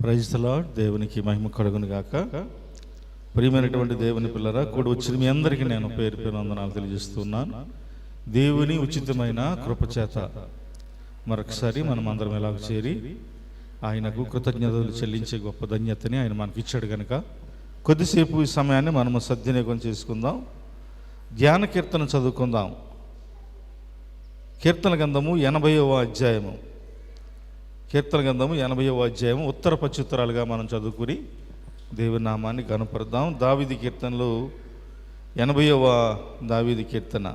Praise the lord. దేవునికి మహిమ కలుగును గాక. ప్రియమైనటువంటి దేవుని పిల్లరా, కూడి వచ్చిన మీ అందరికీ నేను పేరు పేరు వందనాలు తెలియజేస్తున్నాను. దేవుని ఉచితమైన కృపచేత మరొకసారి మనం అందరం ఎలాగ చేరి ఆయనకు కృతజ్ఞతలు చెల్లించే గొప్ప ధన్యతని ఆయన మనకి ఇచ్చాడు కనుక కొద్దిసేపు ఈ సమయాన్ని మనము సద్వినియోగం చేసుకుందాం. ధ్యాన కీర్తన చదువుకుందాం. కీర్తన గ్రంథము 80వ అధ్యాయము. కీర్తన గ్రంథము 80వ అధ్యాయము ఉత్తర పచ్చుత్తరాలుగా మనం చదువుకుని దేవుని నామాన్ని కనపడదాం. దావీదు కీర్తనలు 80వ దావీదు కీర్తన.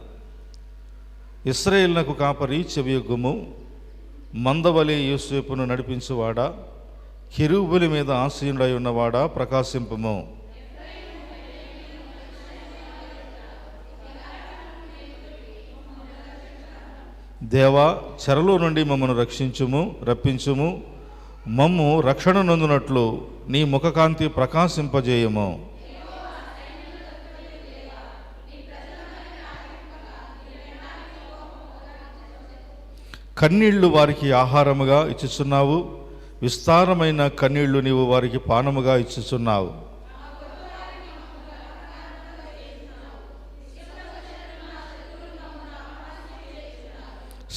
ఇశ్రాయేలునకు కాపరి చెవియొగ్గుము, మందవలె యోసేపును నడిపించువాడా, కెరూబుల మీద ఆసీనుడై ఉన్నవాడా, ప్రకాశింపుము. దేవా, చెరలో నుండి మమ్మను రప్పించుము. మమ్ము రక్షణ నొందునట్లు నీ ముఖకాంతి ప్రకాశింపజేయము. కన్నీళ్లు వారికి ఆహారముగా ఇచ్చుచున్నావు, విస్తారమైన కన్నీళ్లు నీవు వారికి పానముగా ఇచ్చుచున్నావు.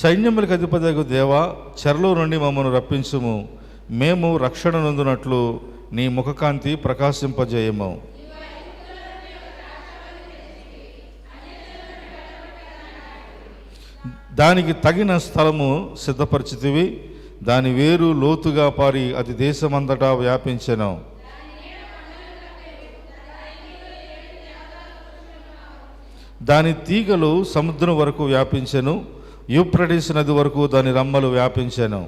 సైన్యములకు అధిపతియగు దేవా, చెరలో నుండి మమ్మను రప్పించుము. మేము రక్షణ నొందునట్లు నీ ముఖకాంతి ప్రకాశింపజేయము. దానికి తగిన స్థలము సిద్ధపరిచితివి, దాని వేరు లోతుగా పారి అది దేశమంతటా వ్యాపించెను. దాని తీగలు సముద్రం వరకు వ్యాపించెను, యూఫ్రటీస్ నది వరకు దాని రమ్మలు వ్యాపించెను.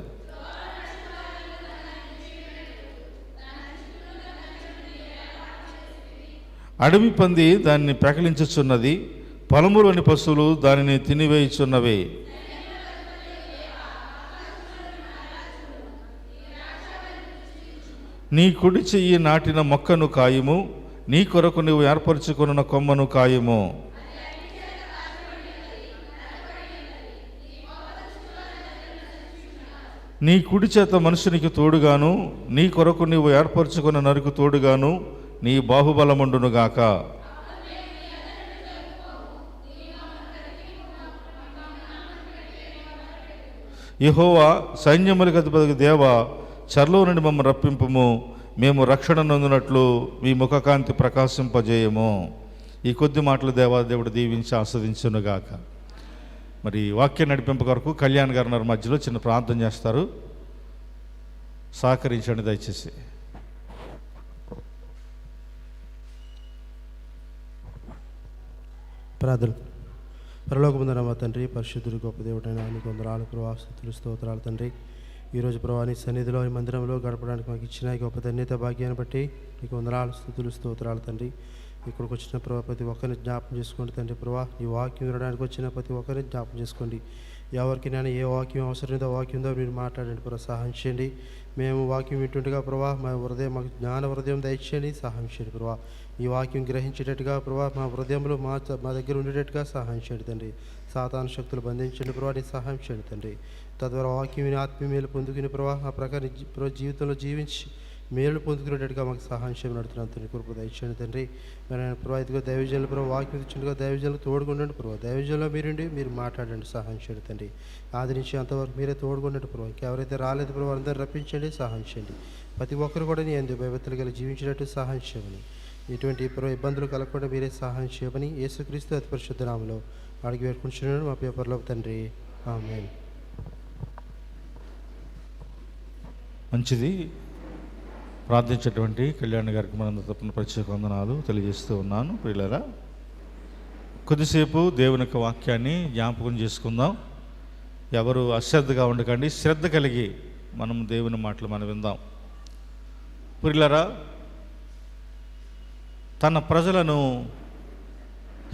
అడవి పంది దానిని పెకలించుచున్నది, పొలములోని పశువులు దానిని తినివేయుచున్నవి. నీ కుడి చెయ్యి నాటిన మొక్కను కాయము, నీ కొరకు నువ్వు ఏర్పరచుకున్న కొమ్మను కాయము. నీ కుడి చేత మనుషునికి తోడుగాను, నీ కొరకు నీవు ఏర్పరచుకున్న నరుకు తోడుగాను నీ బాహుబలముండునుగాక. యెహోవా, సైన్యములకు అధిపతియగు దేవా, చెరలో నుండి మమ్మల్ని రప్పింపుము. మేము రక్షణ నొందినట్లు మీ ముఖకాంతి ప్రకాశింపజేయము. ఈ కొద్ది మాటలు దేవాదేవుడు దీవించి ఆస్వాదించునుగాక. మరి వాక్య నడిపింపు కొరకు కళ్యాణ్ గారు మధ్యలో చిన్న ప్రార్థన చేస్తారు. సహకరించండి దయచేసి. ప్రార్థన. పరలోకమందున మా తండ్రి, పరిశుద్ధుడు గొప్ప దేవుడైన నీకు వందనాలు ప్రభా, స్తుతులు స్తోత్రాలు తండ్రి. ఈరోజు ప్రభా నీ సన్నిధిలో ఈ మందిరంలో గడపడానికి మాకు ఇచ్చిన గొప్ప ధన్యత భాగ్యాన్ని బట్టి నీకు వందనాలు, స్తుతులు స్తోత్రాలు తండ్రి. ఇక్కడికి వచ్చిన ప్రభా ప్రతి ఒక్కరిని జ్ఞాపకం చేసుకోండి తండ్రి. ప్రభా ఈ వాక్యం వినడానికి వచ్చిన ప్రతి ఒక్కరిని జ్ఞాపకం చేసుకోండి. ఎవరికి నేను ఏ వాక్యం అవసరమైందో వాక్యంతో మీరు మాట్లాడండి ప్రభా, సహాయం చేయండి. మేము వాక్యం వింటుండగా ప్రభా మా హృదయం, మాకు జ్ఞాన హృదయం దయచేయండి, సహాయం చేయండి ప్రభా. ఈ వాక్యం గ్రహించేటట్టుగా ప్రభా మా హృదయంలో మా దగ్గర ఉండేటట్టుగా సహాయం చేయండి తండ్రి. సాతాను శక్తులు బంధించండి ప్రభా, నీ సహాయం చేయండి తండ్రి. తద్వారా వాక్యం విని ఆత్మీయ మేలు పొందుకుని ప్రభా ఆ ప్రకారం జీవితంలో జీవించి మేలు పొందుకునేటట్టుగా మాకు సహాయం చేయమని అడుగుతున్నాను తండ్రి. కృప దయచేయండి తండ్రి. మరి ప్రభా ఇదిగో దైవజనులు ప్రభావ వాక్యం ఇచ్చిండగా దైవజనులకు తోడుకుండండి ప్రభావ. దైవజనులో మీరుండి మీరు మాట్లాడండి, సహాయం చేయండి తండ్రి. ఆదరించి అంతవరకు మీరే తోడుకుండండి ప్రభావ. ఇంకెవరైతే రాలేదు ప్రభావ అందరూ రప్పించండి, సహాయం చేయండి. ప్రతి ఒక్కరు కూడా నీ అందు భయభక్తులు కలిగి జీవించినట్టు సహాయం చేయమని, ఎటువంటి ఇబ్బందులు కలగకుండా మీరే సహాయం చేయమని యేసుక్రీస్తు అతి పరిశుద్ధ నామములో అడిగి వేడుకుంటున్నాను మా పేపర్లో తండ్రి, ఆమేన్. మంచిది. ప్రార్థించేటువంటి కళ్యాణ్ గారికి మనందరి తరపున ప్రత్యేక వందనాలు తెలియజేస్తూ ఉన్నాను. ప్రియులారా, కొద్దిసేపు దేవుని యొక్క వాక్యాన్ని జ్ఞాపకం చేసుకుందాం. ఎవరు అశ్రద్ధగా ఉండకండి, శ్రద్ధ కలిగి మనం దేవుని మాటలు మనం విందాం. ప్రియులారా, తన ప్రజలను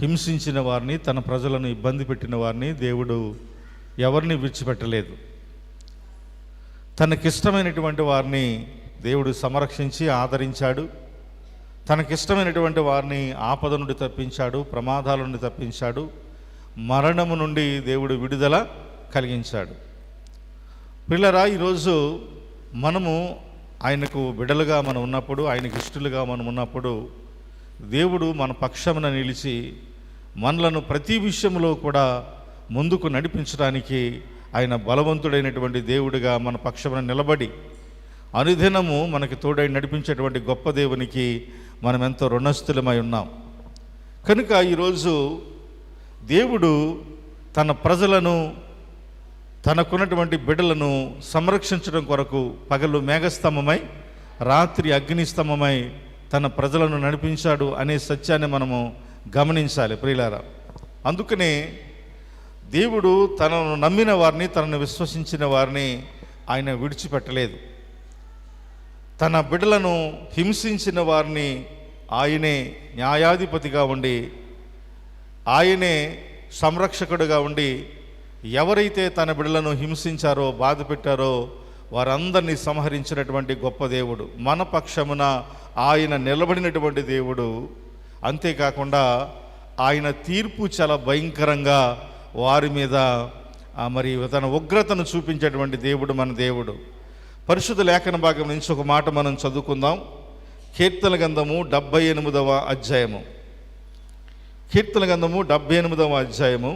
హింసించిన వారిని, తన ప్రజలను ఇబ్బంది పెట్టిన వారిని దేవుడు ఎవరిని విడిచిపెట్టలేదు. తనకిష్టమైనటువంటి వారిని దేవుడు సంరక్షించి ఆదరించాడు. తనకిష్టమైనటువంటి వారిని ఆపద నుండి తప్పించాడు, ప్రమాదాల నుండి తప్పించాడు, మరణము నుండి దేవుడు విడుదల కలిగించాడు. పిల్లరా, ఈరోజు మనము ఆయనకు బిడలుగా మనం ఉన్నప్పుడు, ఆయనకి ఇష్టలుగా మనం ఉన్నప్పుడు దేవుడు మన పక్షమున నిలిచి మనలను ప్రతి విషయంలో కూడా ముందుకు నడిపించడానికి ఆయన బలవంతుడైనటువంటి దేవుడిగా మన పక్షమున నిలబడి అనుదినము మనకి తోడై నడిపించేటువంటి గొప్ప దేవునికి మనం ఎంతో రుణస్థులమై ఉన్నాం. కనుక ఈరోజు దేవుడు తన ప్రజలను, తనకున్నటువంటి బిడ్డలను సంరక్షించడం కొరకు పగలు మేఘస్తంభమై రాత్రి అగ్నిస్తంభమై తన ప్రజలను నడిపించాడు అనే సత్యాన్ని మనము గమనించాలి ప్రియులారా. అందుకనే దేవుడు తనను నమ్మిన వారిని, తనను విశ్వసించిన వారిని ఆయన విడిచిపెట్టలేదు. తన బిడ్డలను హింసించిన వారిని ఆయనే న్యాయాధిపతిగా ఉండి, ఆయనే సంరక్షకుడిగా ఉండి, ఎవరైతే తన బిడ్డలను హింసించారో, బాధ పెట్టారో వారందరినీ సంహరించినటువంటి గొప్ప దేవుడు, మన పక్షమున ఆయన నిలబడినటువంటి దేవుడు. అంతేకాకుండా ఆయన తీర్పు చాలా భయంకరంగా వారి మీద మరి తన ఉగ్రతను చూపించేటువంటి దేవుడు మన దేవుడు. పరిశుద్ధ లేఖన భాగం నుంచి ఒక మాట మనం చదువుకుందాం. కీర్తన గ్రంథము 78వ అధ్యాయము. కీర్తన గ్రంథము 78వ అధ్యాయము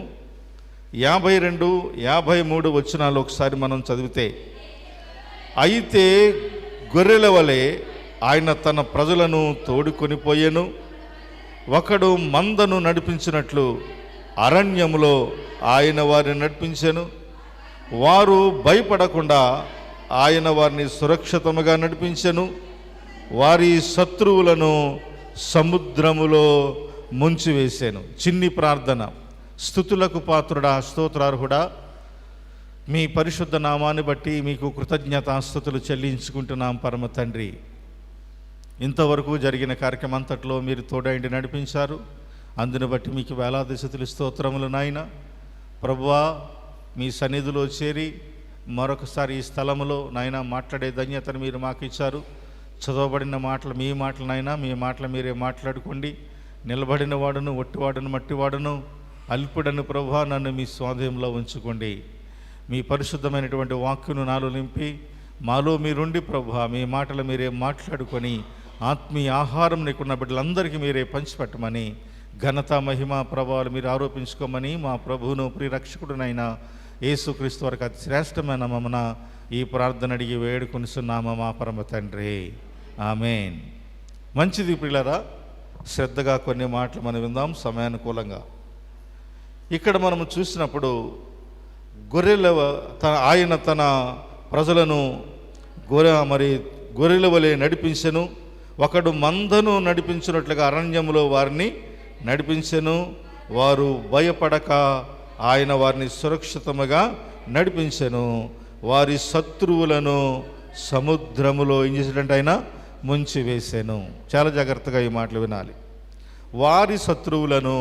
52, 53 వచనాలు ఒకసారి మనం చదివితే, అయితే గొర్రెల వలె ఆయన తన ప్రజలను తోడుకొని పోయెను, ఒకడు మందను నడిపించినట్లు అరణ్యములో ఆయన వారిని నడిపించెను. వారు భయపడకుండా ఆయన వారిని సురక్షితముగా నడిపించెను. వారి శత్రువులను సముద్రములో ముంచివేశాను. చిన్ని ప్రార్థన. స్తుతులకు పాత్రుడా, స్తోత్రార్హుడా, మీ పరిశుద్ధ నామాన్ని బట్టి మీకు కృతజ్ఞతాస్తుతులు చెల్లించుకుంటున్నాం పరమ తండ్రి. ఇంతవరకు జరిగిన కార్యక్రమం అంతట్లో మీరు తోడైండి నడిపించారు. అందుని బట్టి మీకు వేలాది స్తుతులు, స్తోత్రములు నాయన. ప్రభువా, మీ సన్నిధిలో చేరి మరొకసారి ఈ స్థలములో నాయన మాట్లాడే ధన్యతను మీరు మాకు ఇచ్చారు. చదవబడిన మాటలు మీ మాటలు నాయన, మీ మాటలు మీరే మాట్లాడుకోండి. నిలబడిన వాడును, ఒట్టివాడును, మట్టివాడును, అల్పుడను ప్రభువా నన్ను మీ స్వాధీనంలో ఉంచుకోండి. మీ పరిశుద్ధమైనటువంటి వాక్యును నాలో నింపి మాలో మీరుండి ప్రభువా మీ మాటలు మీరే మాట్లాడుకొని ఆత్మీయ ఆహారం నీకున్న బిడ్డలందరికీ మీరే పంచిపెట్టమని, ఘనత మహిమ ప్రభావాలు మీరు ఆరోపించుకోమని మా ప్రభువును ప్రియరక్షకుడునైన యేసుక్రీస్తు వరకు అతి శ్రేష్టమైన మమ్మన ఈ ప్రార్థన అడిగి వేడుకొనిస్తున్నాము మా పరమ తండ్రి. ఆమేన్. మంచిది ప్రియులారా, శ్రద్ధగా కొన్ని మాటలు మనం విందాం సమయానుకూలంగా. ఇక్కడ మనము చూసినప్పుడు ఆయన తన ప్రజలను గొర్రెల వలె నడిపించెను, ఒకడు మందను నడిపించినట్లుగా అరణ్యములో వారిని నడిపించెను. వారు భయపడక ఆయన వారిని సురక్షితముగా నడిపించెను. వారి శత్రువులను సముద్రములో ఏం చేసినట్టు ఆయన ముంచివేశాను. చాలా జాగ్రత్తగా ఈ మాటలు వినాలి. వారి శత్రువులను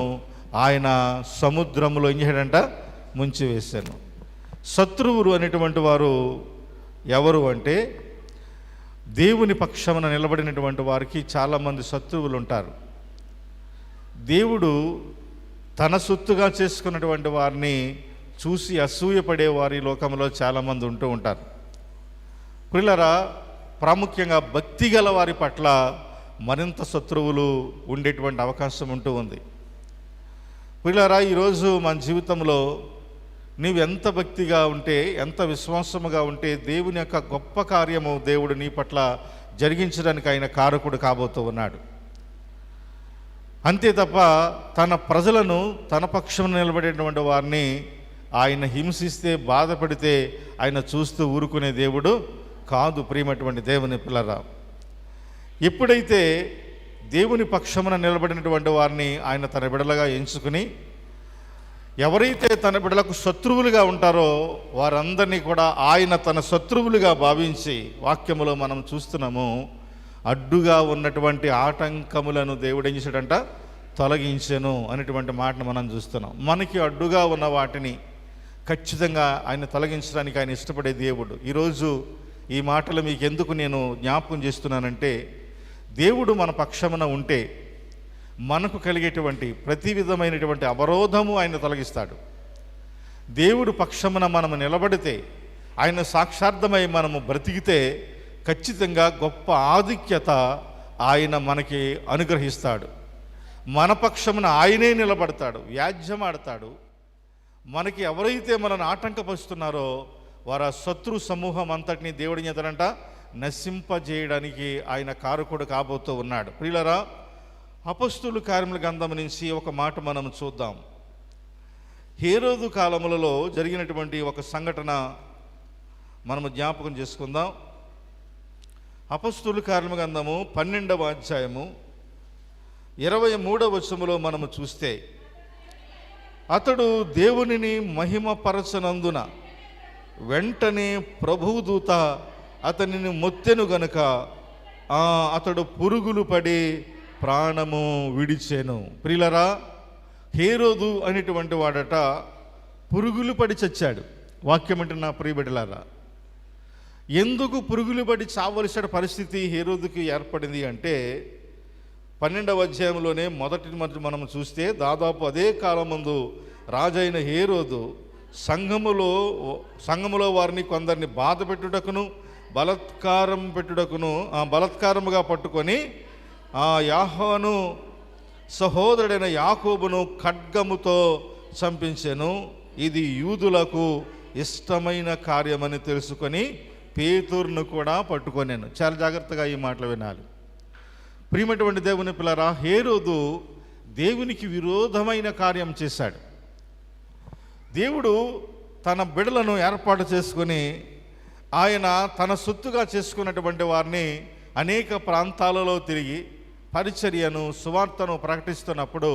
ఆయన సముద్రంలో ఏం చేశాడంట? ముంచివేశాను. శత్రువులు అనేటువంటి వారు ఎవరు అంటే, దేవుని పక్షమున నిలబడినటువంటి వారికి చాలామంది శత్రువులు ఉంటారు. దేవుడు తన సొత్తుగా చేసుకున్నటువంటి వారిని చూసి అసూయపడే వారి లోకంలో చాలామంది ఉంటూ ఉంటారు. ప్రియులారా, ప్రాముఖ్యంగా భక్తి గల వారి పట్ల మరింత శత్రువులు ఉండేటువంటి అవకాశం ఉంటూ ఉంది. ప్రియులారా, ఈరోజు మన జీవితంలో నీవు ఎంత భక్తిగా ఉంటే, ఎంత విశ్వాసముగా ఉంటే దేవుని యొక్క గొప్ప కార్యము దేవుడు నీ పట్ల జరిగించడానికి ఆయన కారకుడు కాబోతూ ఉన్నాడు. అంతే తప్ప తన ప్రజలను, తన పక్షం నిలబడేటువంటి వారిని ఆయన హింసిస్తే, బాధపడితే ఆయన చూస్తూ ఊరుకునే దేవుడు కాదు. ప్రియమైనటువంటి దేవుని పిల్లరా, ఎప్పుడైతే దేవుని పక్షమున నిలబడినటువంటి వారిని ఆయన తన బిడలుగా ఎంచుకుని, ఎవరైతే తన బిడలకు శత్రువులుగా ఉంటారో వారందరినీ కూడా ఆయన తన శత్రువులుగా భావించి, వాక్యములో మనం చూస్తున్నాము, అడ్డుగా ఉన్నటువంటి ఆటంకములను దేవుడు ఏం చేశాడంట? తొలగించెను అనేటువంటి మాటను మనం చూస్తున్నాం. మనకి అడ్డుగా ఉన్న వాటిని ఖచ్చితంగా ఆయన తొలగించడానికి ఆయన ఇష్టపడే దేవుడు. ఈరోజు ఈ మాటలు మీకు ఎందుకు నేను జ్ఞాపకం చేస్తున్నానంటే, దేవుడు మన పక్షమున ఉంటే మనకు కలిగేటువంటి ప్రతి విధమైనటువంటి అవరోధము ఆయన తొలగిస్తాడు. దేవుడు పక్షమున మనము నిలబడితే, ఆయన సాక్షార్థమై మనము బ్రతికితే ఖచ్చితంగా గొప్ప ఆధిక్యత ఆయన మనకి అనుగ్రహిస్తాడు. మన పక్షమున ఆయనే నిలబడతాడు, వ్యాజ్యమాడతాడు. మనకి ఎవరైతే మనల్ని ఆటంకపరుస్తున్నారో వారు ఆ శత్రు సమూహం అంతటినీ దేవుడి చేతనంట నశింపజేయడానికి ఆయన కారకుడు కాబోతూ ఉన్నాడు. ప్రియులారా, అపొస్తలుల కార్యముల గ్రంథం నుంచి ఒక మాట మనం చూద్దాం. హేరోదు కాలములలో జరిగినటువంటి ఒక సంఘటన మనము జ్ఞాపకం చేసుకుందాం. అపొస్తలుల కార్యముల గ్రంథము 12వ అధ్యాయము 23వ వచనములో మనము చూస్తే, అతడు దేవునిని మహిమపరచనందున వెంటనే ప్రభువు దూత అతనిని మొత్తెను గనుక అతడు పురుగులు పడి ప్రాణము విడిచెను. ప్రియులరా, హేరోదు అనేటువంటి వాడట పురుగులు పడి చచ్చాడు. వాక్యం అంటే నా ప్రియబిడ్డలారా, ఎందుకు పురుగులు పడి చావలసిన పరిస్థితి హేరోదుకి ఏర్పడింది అంటే 12వ అధ్యాయంలోనే మొదటి మనం చూస్తే, దాదాపు అదే కాలం ముందు రాజైన హేరోదు సంఘములో వారిని కొందరిని బాధ పెట్టుటకును బలత్కారముగా పట్టుకొని యాహోను సహోదరుడైన యాకోబును ఖడ్గముతో చంపించెను. ఇది యూదులకు ఇష్టమైన కార్యమని తెలుసుకొని పేతురును కూడా పట్టుకొనేను. చాలా జాగ్రత్తగా ఈ మాటలు వినాలి. ప్రియమైనటువంటి దేవుని పిల్లరా, హేరోదు దేవునికి విరోధమైన కార్యం చేశాడు. దేవుడు తన బిడ్డలను ఏర్పాటు చేసుకొని ఆయన తన సొత్తుగా చేసుకున్నటువంటి వారిని అనేక ప్రాంతాలలో తిరిగి పరిచర్యను సువార్తను ప్రకటిస్తున్నప్పుడు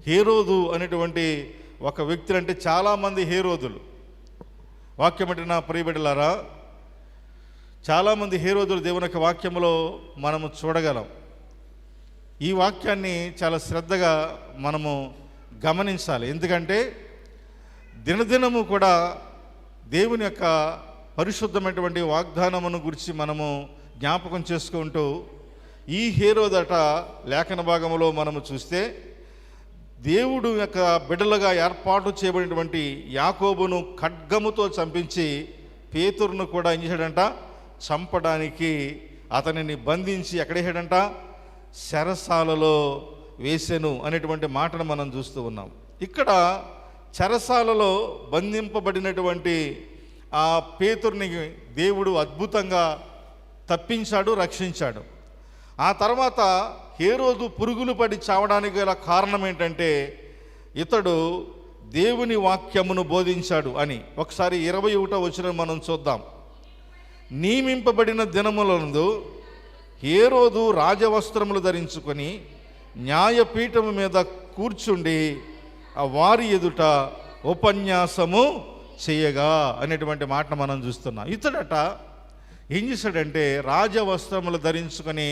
హేరోదు అనేటువంటి ఒక వ్యక్తి, అంటే చాలామంది హేరోదులు, వాక్యం అంటే నా ప్రియబిడ్డలారా, చాలామంది హేరోదులు దేవుని యొక్క వాక్యంలో మనము చూడగలం. ఈ వాక్యాన్ని చాలా శ్రద్ధగా మనము గమనించాలి. ఎందుకంటే దినదినము కూడా దేవుని యొక్క పరిశుద్ధమైనటువంటి వాగ్దానమును గురించి మనము జ్ఞాపకం చేసుకుంటూ, ఈ హేరోదట లేఖన భాగంలో మనము చూస్తే దేవుడు యొక్క బిడ్డలుగా ఏర్పాటు చేయబడినటువంటి యాకోబును ఖడ్గముతో చంపించి పేతురును కూడా ఏం చేశాడంట, చంపడానికి అతనిని బంధించి ఎక్కడేసాడంట, చెరసాలలో వేసెను అనేటువంటి మాటను మనం చూస్తూ ఉన్నాం. ఇక్కడ చెరసాలలో బంధింపబడినటువంటి ఆ పేతురుని దేవుడు అద్భుతంగా తప్పించాడు, రక్షించాడు. ఆ తర్వాత హేరోదు పురుగులు పడి చావడానికి గల కారణం ఏంటంటే ఇతడు దేవుని వాక్యమును బోధించాడు అని. ఒకసారి 21వ వచనం మనం చూద్దాం. నియమింపబడిన దినములందు హేరోదు రాజవస్త్రములు ధరించుకొని న్యాయపీఠము మీద కూర్చుండి వారి ఎదుట ఉపన్యాసము చేయగా అనేటువంటి మాటను మనం చూస్తున్నాం. ఇతడట ఏం చేశాడంటే రాజవస్త్రములు ధరించుకొని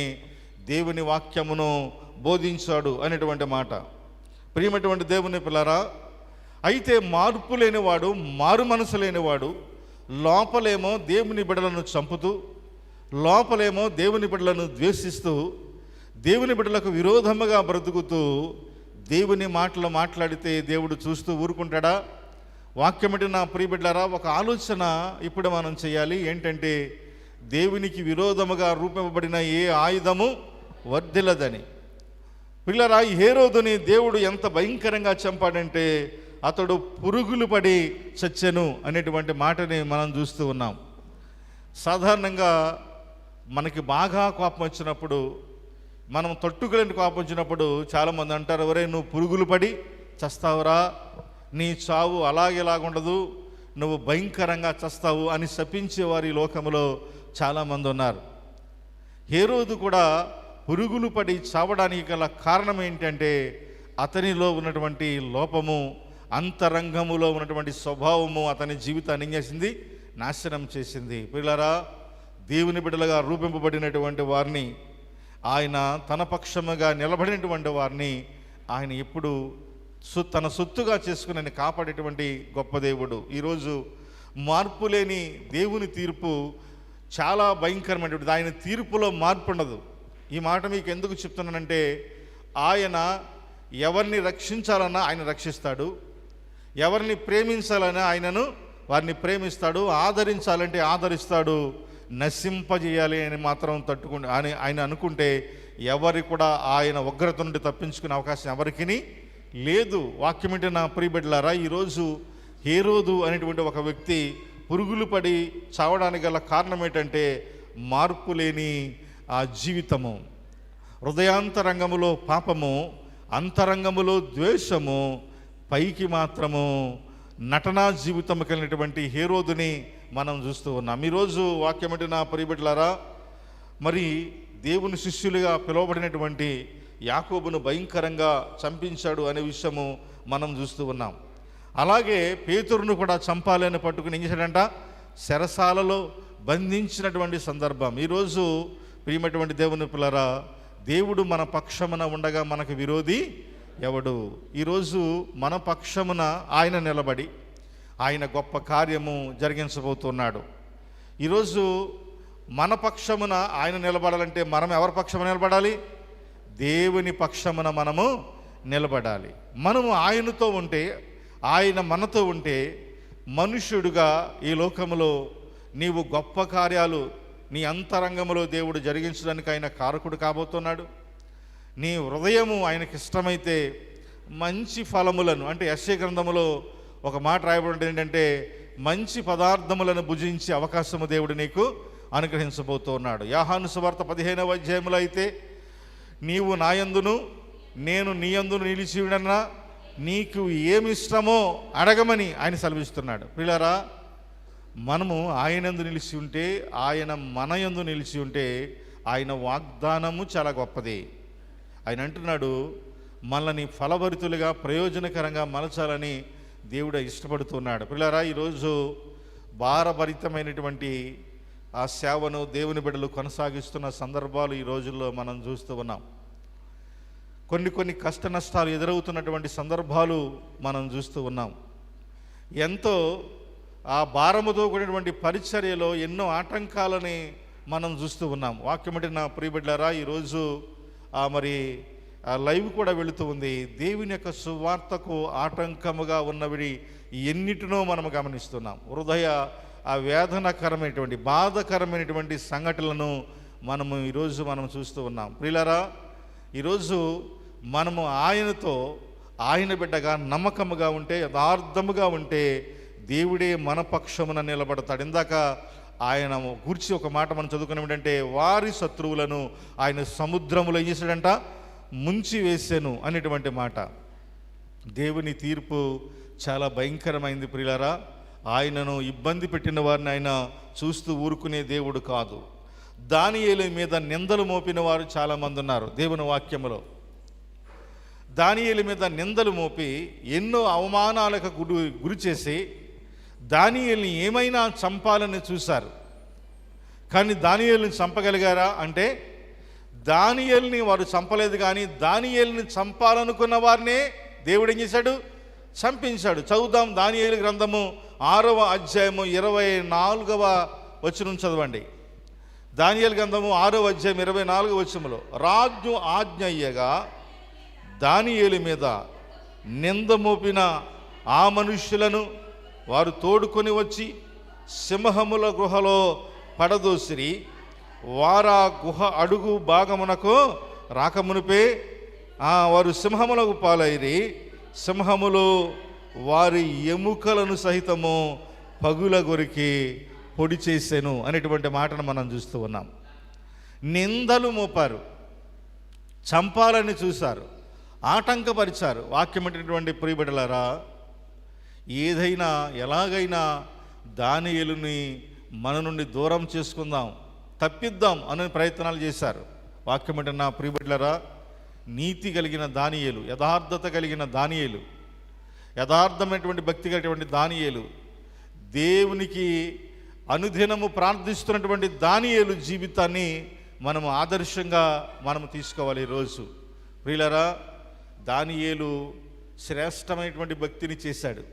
దేవుని వాక్యమును బోధించాడు అనేటువంటి మాట. ప్రియమైనటువంటి దేవుని పిల్లరా, అయితే మార్పు లేనివాడు, మారు మనసు లేనివాడు లోపలేమో దేవుని బిడ్డలను చంపుతూ, లోపలేమో దేవుని బిడ్డలను ద్వేషిస్తూ, దేవుని బిడ్డలకు విరోధముగా బ్రతుకుతూ దేవుని మాటలు మాట్లాడితే దేవుడు చూస్తూ ఊరుకుంటాడా? వాక్యమటి నా ప్రియబిడ్డలారా, ఒక ఆలోచన ఇప్పుడు మనం చేయాలి. ఏంటంటే దేవునికి విరోధముగా రూపింపబడిన ఏ ఆయుధము వర్ధిల్లదని. పిల్లరా, హేరోదుని దేవుడు ఎంత భయంకరంగా చంపాడంటే అతడు పురుగులు పడి చచ్చెను అనేటువంటి మాటని మనం చూస్తూ ఉన్నాం. సాధారణంగా మనకి బాగా కోపం వచ్చినప్పుడు, మనం తట్టుకోలేని కోపం వచ్చినప్పుడు చాలామంది అంటారు, ఎవరే నువ్వు పురుగులు పడి చస్తావురా, నీ చావు అలాగేలాగుండదు, నువ్వు భయంకరంగా చస్తావు అని శపించేవారు ఈ లోకంలో చాలామంది ఉన్నారు. హేరోదు కూడా పురుగులు పడి చావడానికి గల కారణం ఏంటంటే అతనిలో ఉన్నటువంటి లోపము, అంతరంగములో ఉన్నటువంటి స్వభావము అతని జీవితాన్ని ఏం చేసింది, నాశనం చేసింది. పిల్లరా, దేవుని బిడ్డలుగా రూపింపబడినటువంటి వారిని, ఆయన తన పక్షముగా నిలబడినటువంటి వారిని ఆయన ఎప్పుడు తన సొత్తుగా చేసుకుని ఆయన కాపాడేటువంటి గొప్ప దేవుడు. ఈరోజు మార్పు లేని దేవుని తీర్పు చాలా భయంకరమైనటువంటిది. ఆయన తీర్పులో మార్పు ఉండదు. ఈ మాట మీకు ఎందుకు చెప్తున్నానంటే, ఆయన ఎవరిని రక్షించాలన్నా ఆయన రక్షిస్తాడు, ఎవరిని ప్రేమించాలన్నా ఆయనను వారిని ప్రేమిస్తాడు, ఆదరించాలంటే ఆదరిస్తాడు, నశింపజేయాలి అని మాత్రం ఆయన అనుకుంటే ఎవరి కూడా ఆయన ఉగ్రత నుండి తప్పించుకునే అవకాశం ఎవరికి లేదు. వాక్యం ఏంటి నా ప్రియబిడ్డలారా, ఈరోజు హేరోదు అనేటువంటి ఒక వ్యక్తి పురుగులు పడి చావడానికి గల కారణం ఏంటంటే మార్పు లేని ఆ జీవితము, హృదయాంతరంగములో పాపము, అంతరంగములో ద్వేషము, పైకి మాత్రము నటనా జీవితం కలిగినటువంటి హేరోదుని మనం చూస్తూ ఉన్నాం. ఈరోజు వాక్యం ఏంటి నా ప్రియబిడ్డలారా, మరి దేవుని శిష్యులుగా పిలువబడినటువంటి యాకోబును భయంకరంగా చంపించాడు అనే విషయము మనం చూస్తూ ఉన్నాం. అలాగే పేతురును కూడా చంపాలని పట్టుకుని ఏం చేశాడంట, చెరసాలలో బంధించినటువంటి సందర్భం. ఈరోజు ప్రియమైనటువంటి దేవుని పిల్లరా, దేవుడు మన పక్షమున ఉండగా మనకు విరోధి ఎవడు? ఈరోజు మన పక్షమున ఆయన నిలబడి ఆయన గొప్ప కార్యము జరిగించబోతున్నాడు. ఈరోజు మన పక్షమున ఆయన నిలబడాలంటే మనం ఎవరి పక్షమున నిలబడాలి? దేవుని పక్షమున మనము నిలబడాలి. మనము ఆయనతో ఉంటే, ఆయన మనతో ఉంటే, మనుష్యుడుగా ఈ లోకములో నీవు గొప్ప కార్యాలు నీ అంతరంగములో దేవుడు జరిగించడానికి ఆయన కారకుడు కాబోతున్నాడు. నీ హృదయము ఆయనకి ఇష్టమైతే మంచి ఫలములను, అంటే యెషయా గ్రంథములో ఒక మాట రాయబడి ఏంటంటే మంచి పదార్థములను భుజించే అవకాశము దేవుడు నీకు అనుగ్రహించబోతున్నాడు. యోహాను సువార్త 15వ అధ్యాయములో అయితే నీవు నాయందును నేను నీయందును నిలిచి ఉండన్నా నీకు ఏమి ఇష్టమో అడగమని ఆయన సెలవిస్తున్నాడు. ప్రియులారా, మనము ఆయనందు నిలిచి ఉంటే, ఆయన మన యందు నిలిచి ఉంటే ఆయన వాగ్దానము చాలా గొప్పది. ఆయన అంటున్నాడు మనల్ని ఫలభరితులుగా ప్రయోజనకరంగా మలచాలని దేవుడు ఇష్టపడుతున్నాడు. ప్రియులారా, ఈరోజు భారభరితమైనటువంటి ఆ సేవను దేవుని బిడ్డలు కొనసాగిస్తున్న సందర్భాలు ఈ రోజుల్లో మనం చూస్తూ ఉన్నాం. కొన్ని కష్ట నష్టాలు ఎదురవుతున్నటువంటి సందర్భాలు మనం చూస్తూ ఉన్నాం. ఎంతో ఆ భారముతో కూడినటువంటి పరిచర్యలో ఎన్నో ఆటంకాలని మనం చూస్తూ ఉన్నాం. వాక్యం అంటే నా ప్రియబిడ్డలారా, ఈరోజు మరి లైవ్ కూడా వెళుతూ ఉంది. దేవుని యొక్క సువార్తకు ఆటంకముగా ఉన్నవి ఎన్నిటినో మనం గమనిస్తున్నాం. హృదయ ఆ వేదనకరమైనటువంటి బాధకరమైనటువంటి సంఘటనలను మనము ఈరోజు మనం చూస్తూ ఉన్నాం. ప్రియులారా, ఈరోజు మనము ఆయనతో, ఆయన బిడ్డగా నమ్మకముగా ఉంటే, యథార్థముగా ఉంటే దేవుడే మన పక్షమున నిలబడతాడు. ఇందాక ఆయన గురించి ఒక మాట మనం చదువుకున్నాం ఏంటంటే వారి శత్రువులను ఆయన సముద్రములో ఏం చేశాడంట, ముంచి వేసాను అనేటువంటి మాట. దేవుని తీర్పు చాలా భయంకరమైంది ప్రియులారా. ఆయనను ఇబ్బంది పెట్టిన వారిని ఆయన చూస్తూ ఊరుకునే దేవుడు కాదు. దానియేలు మీద నిందలు మోపిన వారు చాలామంది ఉన్నారు. దేవుని వాక్యములో దానియేలు మీద నిందలు మోపి ఎన్నో అవమానాలకు గురి చేసి దానియేలుని ఏమైనా చంపాలని చూశారు. కానీ దానియేలుని చంపగలిగారా అంటే దానియేలుని వారు చంపలేదు. కానీ దానియేలుని చంపాలనుకున్న వారినే దేవుడు ఏం చేశాడు, చంపించాడు. చదువుదాం దానియేలు గ్రంథము 6వ అధ్యాయము 24వ వచనం చదవండి. దానియేలు గ్రంథము 6వ అధ్యాయం 24వ వచనములో రాజు ఆజ్ఞయ్యగా దానియేలు మీద నింద మోపిన ఆ మనుష్యులను వారు తోడుకొని వచ్చి సింహముల గుహలో పడదోసిరి. వారా గుహ అడుగు భాగమునకు రాకమునిపే వారు సింహములకు పాలైరి. సింహములు వారి ఎముకలను సహితము పగుల గొరికి పొడి చేసెను అనేటువంటి మాటను మనం చూస్తూ ఉన్నాం. నిందలు మోపారు, చంపాలని చూశారు, ఆటంకపరిచారు. వాక్యమైనటువంటి ప్రియబిడ్డలారా, ఏదైనా ఎలాగైనా దానియేలుని మన నుండి దూరం చేసుకుందాం, తప్పిద్దాం అనే ప్రయత్నాలు చేశారు. వాక్యమంటే నా ప్రియబిడ్డలారా, నీతి కలిగిన దానియేలు, యథార్థత కలిగిన దానియేలు, యథార్థమైనటువంటి భక్తి కలిగినటువంటి దానియేలు, దేవునికి అనుదినము ప్రార్థిస్తున్నటువంటి దానియేలు జీవితాన్ని మనము ఆదర్శంగా మనము తీసుకోవాలి. ఈరోజు ప్రియులారా, దానియేలు శ్రేష్టమైనటువంటి భక్తిని చేశాడు,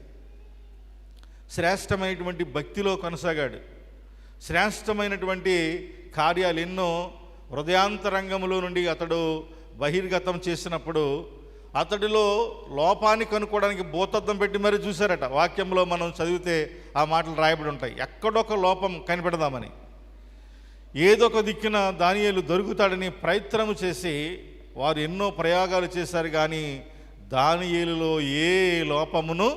శ్రేష్టమైనటువంటి భక్తిలో కొనసాగాడు, శ్రేష్టమైనటువంటి కార్యాలు ఎన్నో హృదయాంతరంగంలో నుండి అతడు బహిర్గతం చేసినప్పుడు అతడిలో లోపాన్ని కనుక్కోవడానికి భూతద్దం పెట్టి మరీ చూశారట. వాక్యంలో మనం చదివితే ఆ మాటలు రాయబడి ఉంటాయి. ఎక్కడొక లోపం కనిపెడదామని. ఏదో ఒక దిక్కున దానియేలు దొరుకుతాడని ప్రయత్నము చేసి వారు ఎన్నో ప్రయోగాలు చేశారు, కానీ దానియేలులో ఏ లోపమును